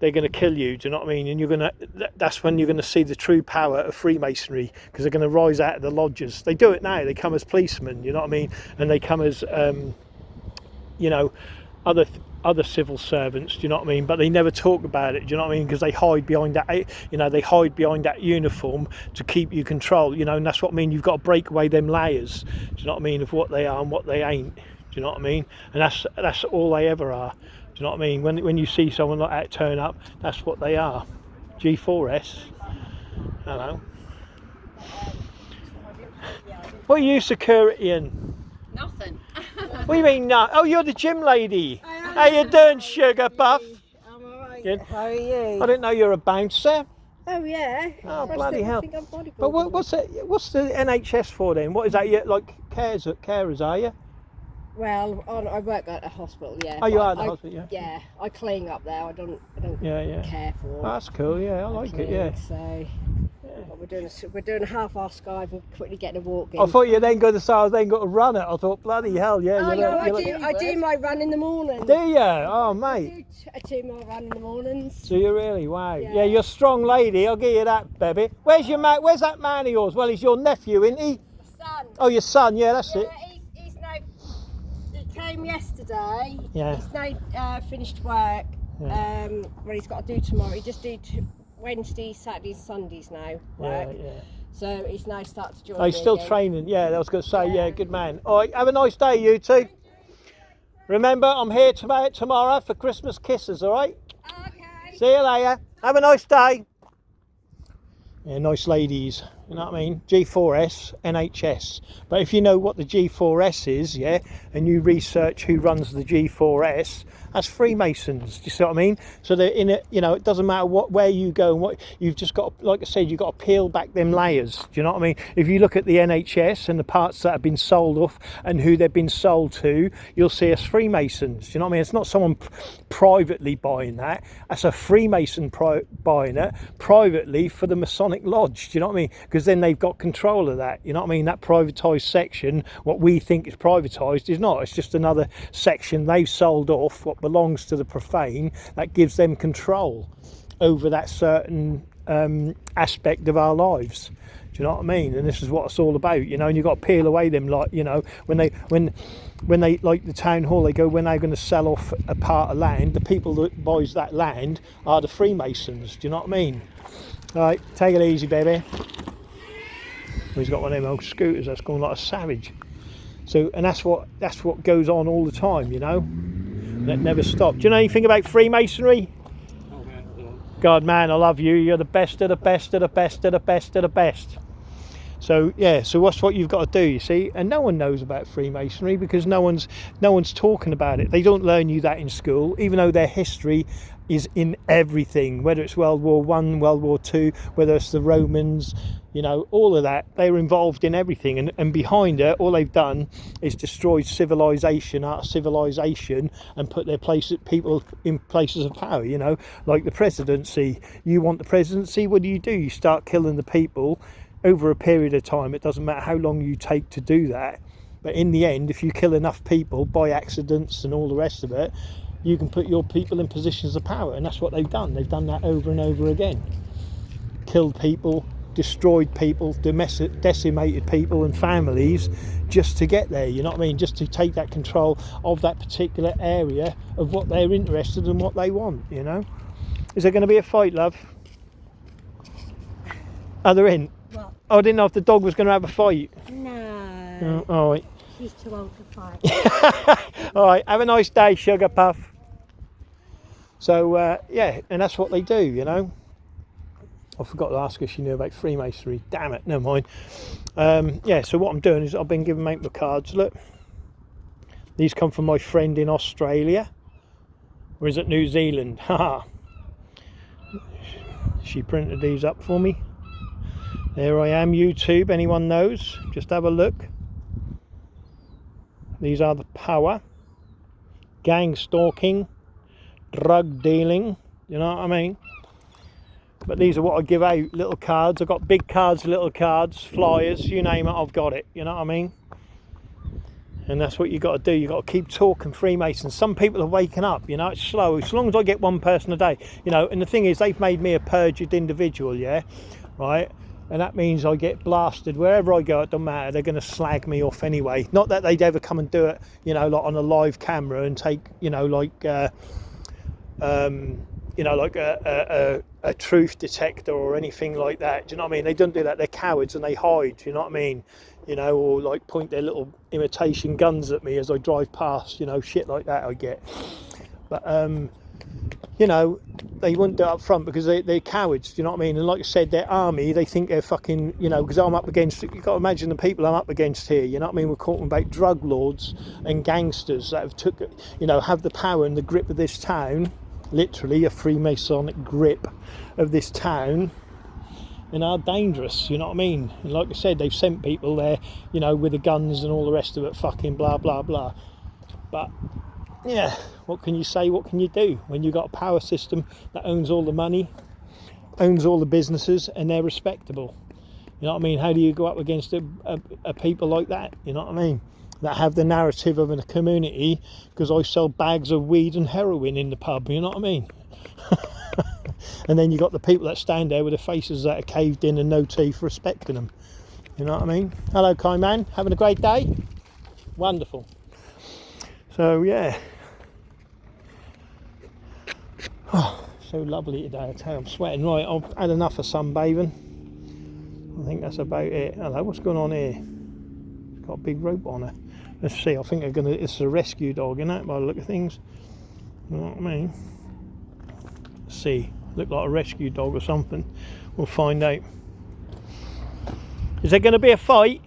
they're going to kill you. Do you know what I mean? And that's when you're going to see the true power of Freemasonry, because they're going to rise out of the lodges. They do it now. They come as policemen. You know what I mean? And they come as you know, other civil servants, do you know what I mean? But they never talk about it, do you know what I mean? Because they hide behind that, you know, they hide behind that uniform to keep you control, you know, and that's what I mean. You've got to break away them layers, do you know what I mean, of what they are and what they ain't, do you know what I mean? And that's all they ever are, do you know what I mean? When you see someone like that turn up, that's what they are. G4S, hello. What are you security in? Nothing. What do you mean no? Oh, you're the gym lady. How you doing, Sugar Puff? I'm alright. Good. How are you? I didn't know you're a bouncer. Oh yeah. Oh, bloody hell. I think I'm bodybuilding. But what's the NHS for then? What is that? You like carers, are you? Well, I work at a hospital, yeah. Oh, you but are at the hospital, yeah. Yeah, I clean up there. I don't care for. That's cool. Yeah, I like it. Yeah. So, but we're doing a half-hour sky. We're quickly getting a walk in. I thought you then going to say I was then got to run it. I thought bloody hell, yeah. Oh no, I do my run in the morning. Do you? Oh mate. I do my run in the mornings. Do you really? Wow. Yeah, you're a strong lady. I'll give you that, baby. Where's your man? Where's that man of yours? Well, he's your nephew, isn't he? Son. Oh, your son. Yeah, that's it. He's now. He came yesterday. Yeah. He's now finished work. Yeah. What he's got to do tomorrow. He just did Wednesdays, Saturdays, Sundays now. Work. Yeah. So he's now started to join. Oh, he's still again. training. Yeah, I was going to say. Yeah, good man. All right, have a nice day, you two. Remember, I'm here tomorrow for Christmas kisses. All right. Okay. See you later. Have a nice day. Yeah, nice ladies. You know what I mean? G4S, NHS. But if you know what the G4S is, yeah, and you research who runs the G4S, that's Freemasons. Do you see what I mean? So they're in it. You know, it doesn't matter where you go and what you've just got. Like I said, you've got to peel back them layers. Do you know what I mean? If you look at the NHS and the parts that have been sold off and who they've been sold to, you'll see us Freemasons. Do you know what I mean? It's not someone privately buying that. That's a Freemason buying it privately for the Masonic Lodge. Do you know what I mean? Because then they've got control of that. You know what I mean? That privatised section, what we think is privatised, is not. It's just another section they've sold off, what belongs to the Profane, that gives them control over that certain aspect of our lives. Do you know what I mean? And this is what it's all about, you know. And you've got to peel away them, like, you know, when they like the town hall, they go, when they're going to sell off a part of land, the people that buys that land are the Freemasons. Do you know what I mean? All right, take it easy, baby. He's got one of them old scooters that's going like a savage. So, and that's what goes on all the time, you know. That never stops. Do you know anything about Freemasonry? Oh man, yeah. God, man, I love you. You're the best of the best of the best of the best of the best. So yeah, so what's what you've got to do, you see? And no one knows about Freemasonry because no one's talking about it. They don't learn you that in school, even though their history is in everything, whether it's World War I, World War II, whether it's the Romans, you know, all of that. They're involved in everything, and behind it, all they've done is destroyed civilization, our civilization, and put their people in places of power, you know, like the presidency. You want the presidency, what do? You start killing the people over a period of time. It doesn't matter how long you take to do that, but in the end, if you kill enough people by accidents and all the rest of it, you can put your people in positions of power. And that's what they've done. They've done that over and over again. Killed people, destroyed people, decimated people and families just to get there, you know what I mean? Just to take that control of that particular area of what they're interested in, what they want, you know? Is there going to be a fight, love? Oh, they're in? What? Oh, I didn't know if the dog was going to have a fight. No. Oh, all right. She's too old to fight. All right, have a nice day, Sugar Puff. So, yeah, and that's what they do, you know. I forgot to ask her if she knew about Freemasonry. Damn it, never mind. Yeah, so what I'm doing is I've been giving out my cards. Look, these come from my friend in Australia. Or is it New Zealand? Haha. She printed these up for me. There I am, YouTube, anyone knows. Just have a look. These are the power, gang stalking, drug dealing, you know what I mean? But these are what I give out, little cards. I've got big cards, little cards, flyers, you name it, I've got it, you know what I mean? And that's what you got to do. You got to keep talking Freemasons. Some people are waking up, you know, it's slow. As long as I get one person a day, you know, and the thing is, they've made me a perjured individual, yeah, right? And that means I get blasted wherever I go. It don't matter. They're going to slag me off anyway. Not that they'd ever come and do it, you know, like on a live camera and take, you know, like a truth detector or anything like that. Do you know what I mean? They don't do that. They're cowards and they hide. Do you know what I mean? You know, or like point their little imitation guns at me as I drive past. You know, shit like that I get. But you know, they wouldn't do it up front because they're cowards. Do you know what I mean? And like I said, their army, they think they're fucking, you know, because I'm up against, you've got to imagine the people I'm up against here. You know what I mean? We're talking about drug lords and gangsters that have took, you know, have the power and the grip of this town. Literally a Freemasonic grip of this town, and are dangerous, you know what I mean? And like I said, they've sent people there, you know, with the guns and all the rest of it, fucking blah blah blah. But yeah, what can you say, what can you do when you've got a power system that owns all the money, owns all the businesses, and they're respectable? You know what I mean? How do you go up against a people like that, you know what I mean, that have the narrative of a community because I sell bags of weed and heroin in the pub, you know what I mean? And then you got the people that stand there with their faces that are caved in and no teeth, respecting them, you know what I mean? Hello, kind man, having a great day? Wonderful. So yeah, oh, so lovely today, I tell you. I'm sweating. Right, I've had enough of sunbathing. I think that's about it. Hello, what's going on here? It's got a big rope on her. Let's see, I think they're gonna, it's a rescue dog, isn't it, by the look of things? You know what I mean? Let's see, look like a rescue dog or something. We'll find out. Is there gonna be a fight?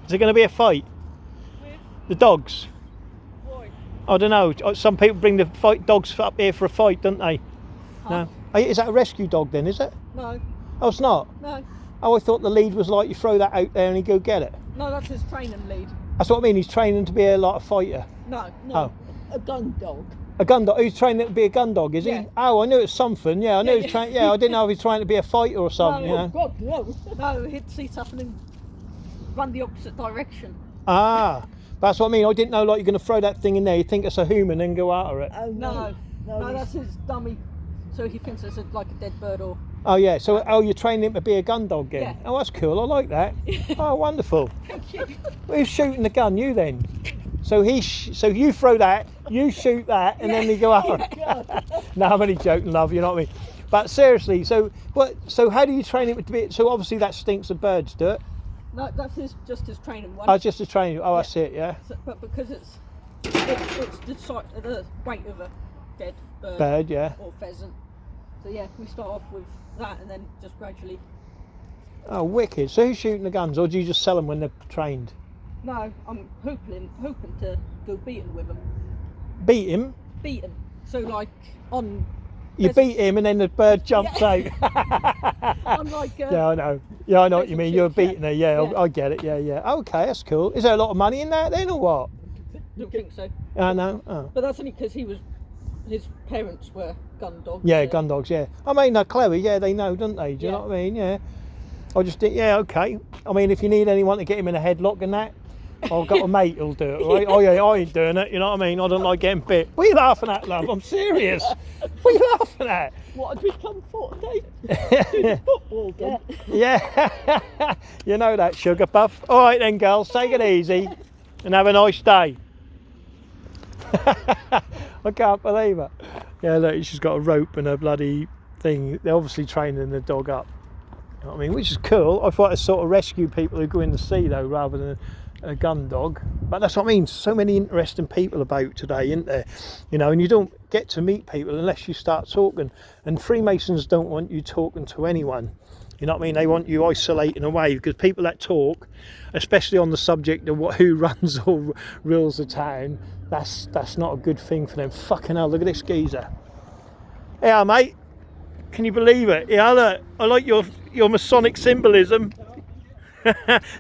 Is there gonna be a fight? With? The dogs? Why? I don't know, some people bring the fight dogs up here for a fight, don't they? Huh? No? Is that a rescue dog then, is it? No. Oh, it's not? No. Oh, I thought the lead was like you throw that out there and he go get it. No, that's his training lead. That's what I mean, he's training to be a like a fighter. No, Oh. A gun dog. A gun dog? He's training to be a gun dog, is he? Yeah. Oh, I knew it was something. Yeah, I knew he was trying. Yeah, I didn't know if he's trying to be a fighter or something. No, you know? God, no. No, he'd sit up and then run the opposite direction. Ah, that's what I mean. I didn't know like you're going to throw that thing in there. You think it's a human and go after it. Oh no, no, that's his dummy. So he thinks it's like a dead bird or. Oh yeah. So you're training him to be a gun dog again. Yeah. Oh, that's cool. I like that. Oh, wonderful. Thank you. Who's shooting the gun? You then. So so you throw that, you shoot that, and then we go after it. No, I'm only joking, love. You know what I mean? But seriously, so what? So how do you train him to be? So obviously that stinks of birds, do it? No, that's just his training one. Oh, just a training. Oh, that's it. Yeah. So, but because it's the weight of a dead Bird, yeah. Or pheasant. So yeah, we start off with that and then just gradually. Oh, wicked. So who's shooting the guns, or do you just sell them when they're trained? No, I'm hoping to go beating with them. Beat him? Beat him. So like on. You beat him and then the bird jumps out. I'm like. Yeah, I know. Yeah, I know what you mean. You're beating her. Yeah, I get it. Yeah, yeah. Okay, that's cool. Is there a lot of money in that then, or what? Don't think so. I know. Oh. But that's only because his parents were gun dogs. Yeah, gun dogs. Yeah. I mean, they're clever. Yeah, they know, don't they? Do you know what I mean? Yeah. I just think, yeah, okay. I mean, if you need anyone to get him in a headlock and that, I've got a mate who'll do it, right? Oh yeah, I ain't doing it, you know what I mean? I don't like getting bit. What are you laughing at, love? I'm serious. What are you laughing at? What had we come for today? Do the football then. Yeah. You know that, sugar puff. All right then, girls, take it easy and have a nice day. I can't believe it. Yeah, look, she's got a rope and a bloody thing. They're obviously training the dog up. You know what I mean? Which is cool. I thought I'd sort of rescue people who go in the sea though, rather than a gun dog. But that's what I mean. So many interesting people about today, isn't there? You know, and you don't get to meet people unless you start talking. And Freemasons don't want you talking to anyone. You know what I mean? They want you isolating away, because people that talk, especially on the subject of who runs or rules the town, that's not a good thing for them. Fucking hell, look at this geezer. Yeah, mate. Can you believe it? Yeah, look, I like your Masonic symbolism.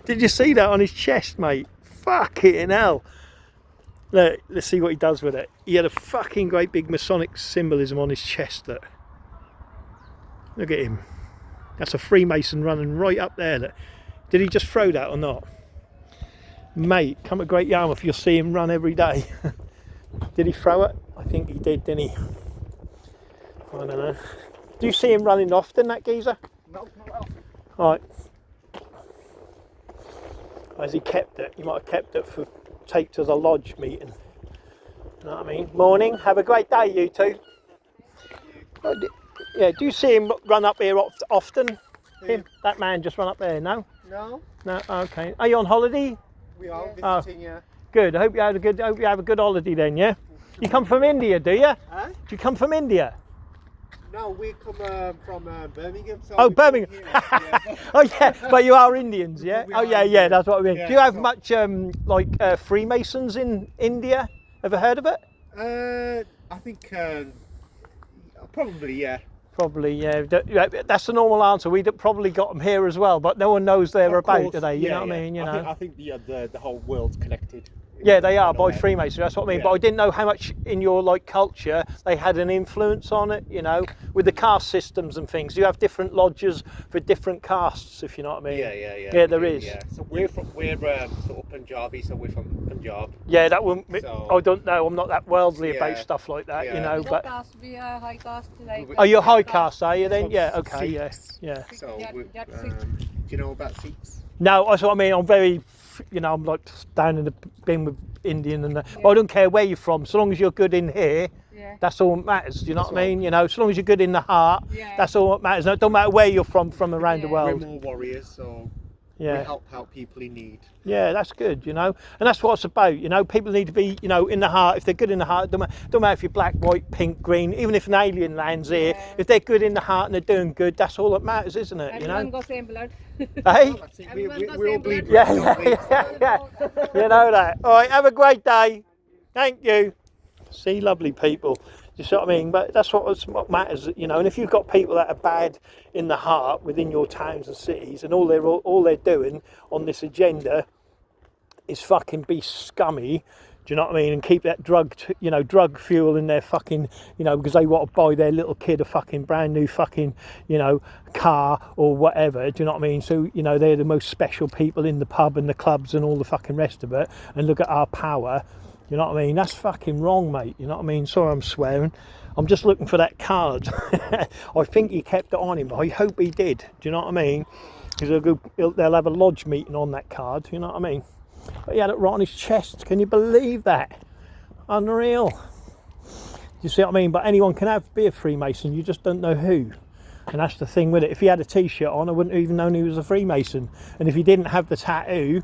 Did you see that on his chest, mate? Fucking hell. Look, let's see what he does with it. He had a fucking great big Masonic symbolism on his chest. Look at him. That's a Freemason running right up there. Look. Did he just throw that or not? Mate, come to Great Yarmouth, you'll see him run every day. Did he throw it? I think he did, didn't he? I don't know. Do you see him running often, that geezer? No, not often. Right. Has he kept it? He might have kept it for take to the lodge meeting. You know what I mean? Morning. Have a great day, you two. Yeah. Do you see him run up here often? Him? That man just run up there? No. No, No. Okay. Are you on holiday? we are Oh. visiting you. Good. I hope you have a good holiday then. Yeah. You come from India, do you? Huh? Do you come from India? No, we come from Birmingham. So Oh, we come Birmingham. here, yeah. Oh yeah, but you are Indians, yeah? We Oh are yeah, Indians. that's what I mean. Yeah, Do you have so- much like Freemasons in India? Ever heard of it? I think probably, yeah. Probably, yeah. That's the normal answer. We'd probably got them here as well, but no one knows they're Of about course, today. You yeah, know what I yeah. mean? You know. I think the whole world's connected. Yeah, they are in a by way. Freemasonry. That's what I mean. Yeah. But I didn't know how much in your like culture they had an influence on it. You know, with the caste systems and things. You have different lodges for different castes, if you know what I mean. Yeah. Yeah, there is. Yeah. So we're sort of Punjabi, so we're from Punjab. Yeah, that wouldn't. So- I don't know. I'm not that worldly about Yeah. stuff like that. You Yeah. know, but. Caste, we are high caste today. Are you high caste? Are you then? From Yeah. Okay. Sikhs. Yeah. So Yeah, we, yeah, do you know about Sikhs? No, that's what I mean. I'm very, you know, I'm like down in the bin with Indian and that. But I don't care where you're from, so long as you're good in here. Yeah. That's all that matters. Do you know what I mean? You know, so long as you're good in the heart, Yeah. that's all that matters. It don't matter where you're from around the Yeah. We're world. more warriors, so Yeah. we help out people in need. Yeah, that's good, you know, and that's what it's about. You know, people need to be, you know, in the heart. If they're good in the heart, don't matter if you're black, white, pink, green. Even if an alien lands here, Yeah. if they're good in the heart and they're doing good, that's all that matters, isn't it? You Everyone know, got same blood. hey. That's it. Everyone got We all same bleed. blood. red, don't we? Yeah. You know that. All right, have a great day. Thank you. See, lovely people. You see what I mean? But that's what matters, you know. And if you've got people that are bad in the heart within your towns and cities, and all they're doing on this agenda is fucking be scummy. Do you know what I mean? And keep that drug fuel in their fucking, you know, because they want to buy their little kid a fucking brand new fucking, you know, car or whatever. Do you know what I mean? So, you know, they're the most special people in the pub and the clubs and all the fucking rest of it. And look at our power. You know what I mean? That's fucking wrong, mate. You know what I mean? Sorry, I'm swearing. I'm just looking for that card. I think he kept it on him. I hope he did. Do you know what I mean? Because they'll have a lodge meeting on that card. You know what I mean? But he had it right on his chest. Can you believe that? Unreal. You see what I mean? But anyone can be a Freemason. You just don't know who. And that's the thing with it. If he had a T-shirt on, I wouldn't even known he was a Freemason. And if he didn't have the tattoo,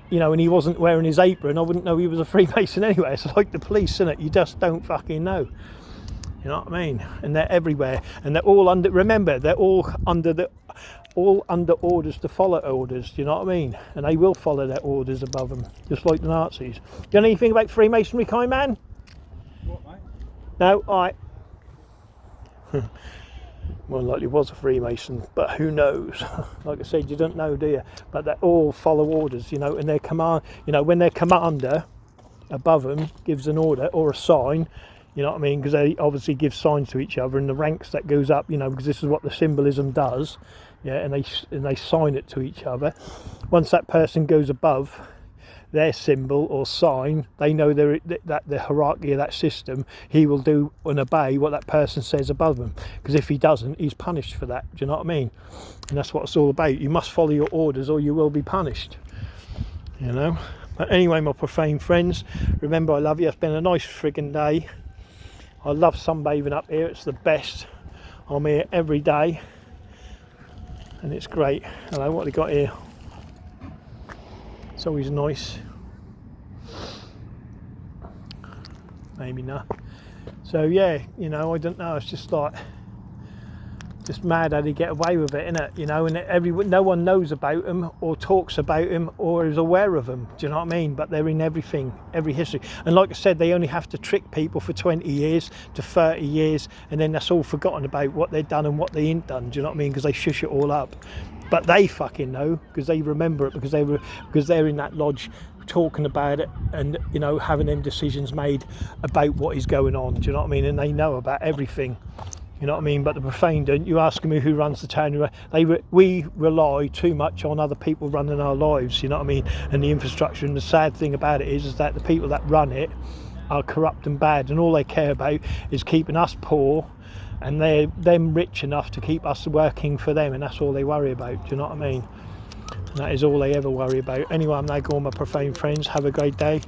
you know, and he wasn't wearing his apron, I wouldn't know he was a Freemason anyway. It's like the police, isn't it? You just don't fucking know. You know what I mean? And they're everywhere, and they're all under. Remember, they're all under orders to follow orders. Do you know what I mean? And they will follow their orders above them, just like the Nazis. Do you know anything about Freemasonry, kind man? What, mate? No, all right. More likely was a Freemason, but who knows? Like I said, you don't know, do you? But they all follow orders, you know, and their command, you know, when their commander above them gives an order or a sign, you know what I mean? Because they obviously give signs to each other, and the ranks that goes up, you know, because this is what the symbolism does, yeah, and they sign it to each other. Once that person goes above their symbol or sign, they know that the hierarchy of that system, he will do and obey what that person says above them, because if he doesn't, he's punished for that. Do you know what I mean? And that's what it's all about. You must follow your orders or you will be punished, you know. But anyway, my profane friends, remember I love you. It's been a nice friggin' day. I love sunbathing up here. It's the best. I'm here every day and it's great. Hello, what have we got here? It's always nice. Maybe not. So yeah, you know, I don't know. It's just like, just mad how they get away with it, innit? You know, and no one knows about them or talks about them or is aware of them. Do you know what I mean? But they're in everything, every history. And like I said, they only have to trick people for 20 years to 30 years, and then that's all forgotten about what they've done and what they ain't done. Do you know what I mean? Because they shush it all up. But they fucking know, because they remember it, because they're in that lodge talking about it, and you know, having them decisions made about what is going on. Do you know what I mean? And they know about everything. You know what I mean? But the Profane don't. You ask me who runs the town. We rely too much on other people running our lives. You know what I mean? And the infrastructure. And the sad thing about it is that the people that run it are corrupt and bad, and all they care about is keeping us poor, and they're them rich enough to keep us working for them, and that's all they worry about. Do you know what I mean? And that is all they ever worry about. Anyway, I'm now going, my Profane friends. Have a great day.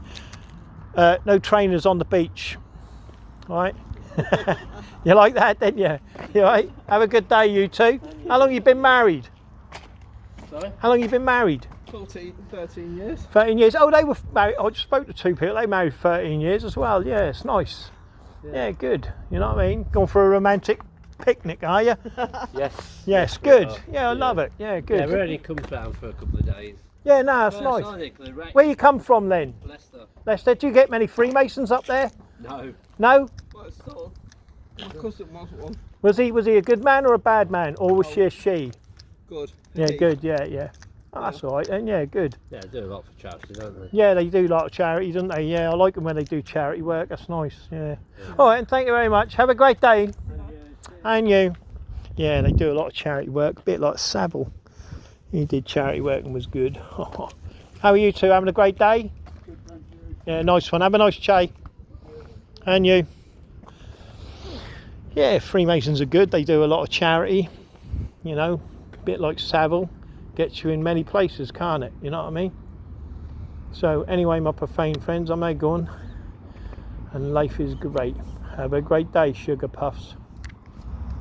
No trainers on the beach. All right. You like that, didn't you? You all right? Have a good day, you two. How long you been married? Sorry? How long you been married? 13 years. 13 years. Oh, they were married. I just spoke to two people. They married 13 years as well. Yeah, it's nice. Yeah, good. You know what I mean? Going for a romantic picnic, are you? Yes. Yes, good. Yeah, I love it. Yeah, good. Yeah, we only come down for a couple of days. Yeah, no, it's nice. Where you come from then? Leicester. Leicester. Do you get many Freemasons up there? No. No? Well, it's sort of. My cousin was one. Was he a good man or a bad man, or was she a she? Good. Yeah, good. Yeah. Oh, that's all right. And yeah, good. Yeah, they do a lot for charity, don't they? Yeah, they do a lot of charity, don't they? Yeah, I like them when they do charity work. That's nice. Yeah. All right, and thank you very much. Have a great day. And you. Yeah, they do a lot of charity work. A bit like Savile. He did charity work and was good. How are you two? Having a great day? Yeah, nice one. Have a nice chat. And you. Yeah, Freemasons are good. They do a lot of charity. You know, a bit like Savile. Gets you in many places, can't it? You know what I mean? So anyway, my Profane friends, I'm now going. And life is great. Have a great day, Sugar Puffs.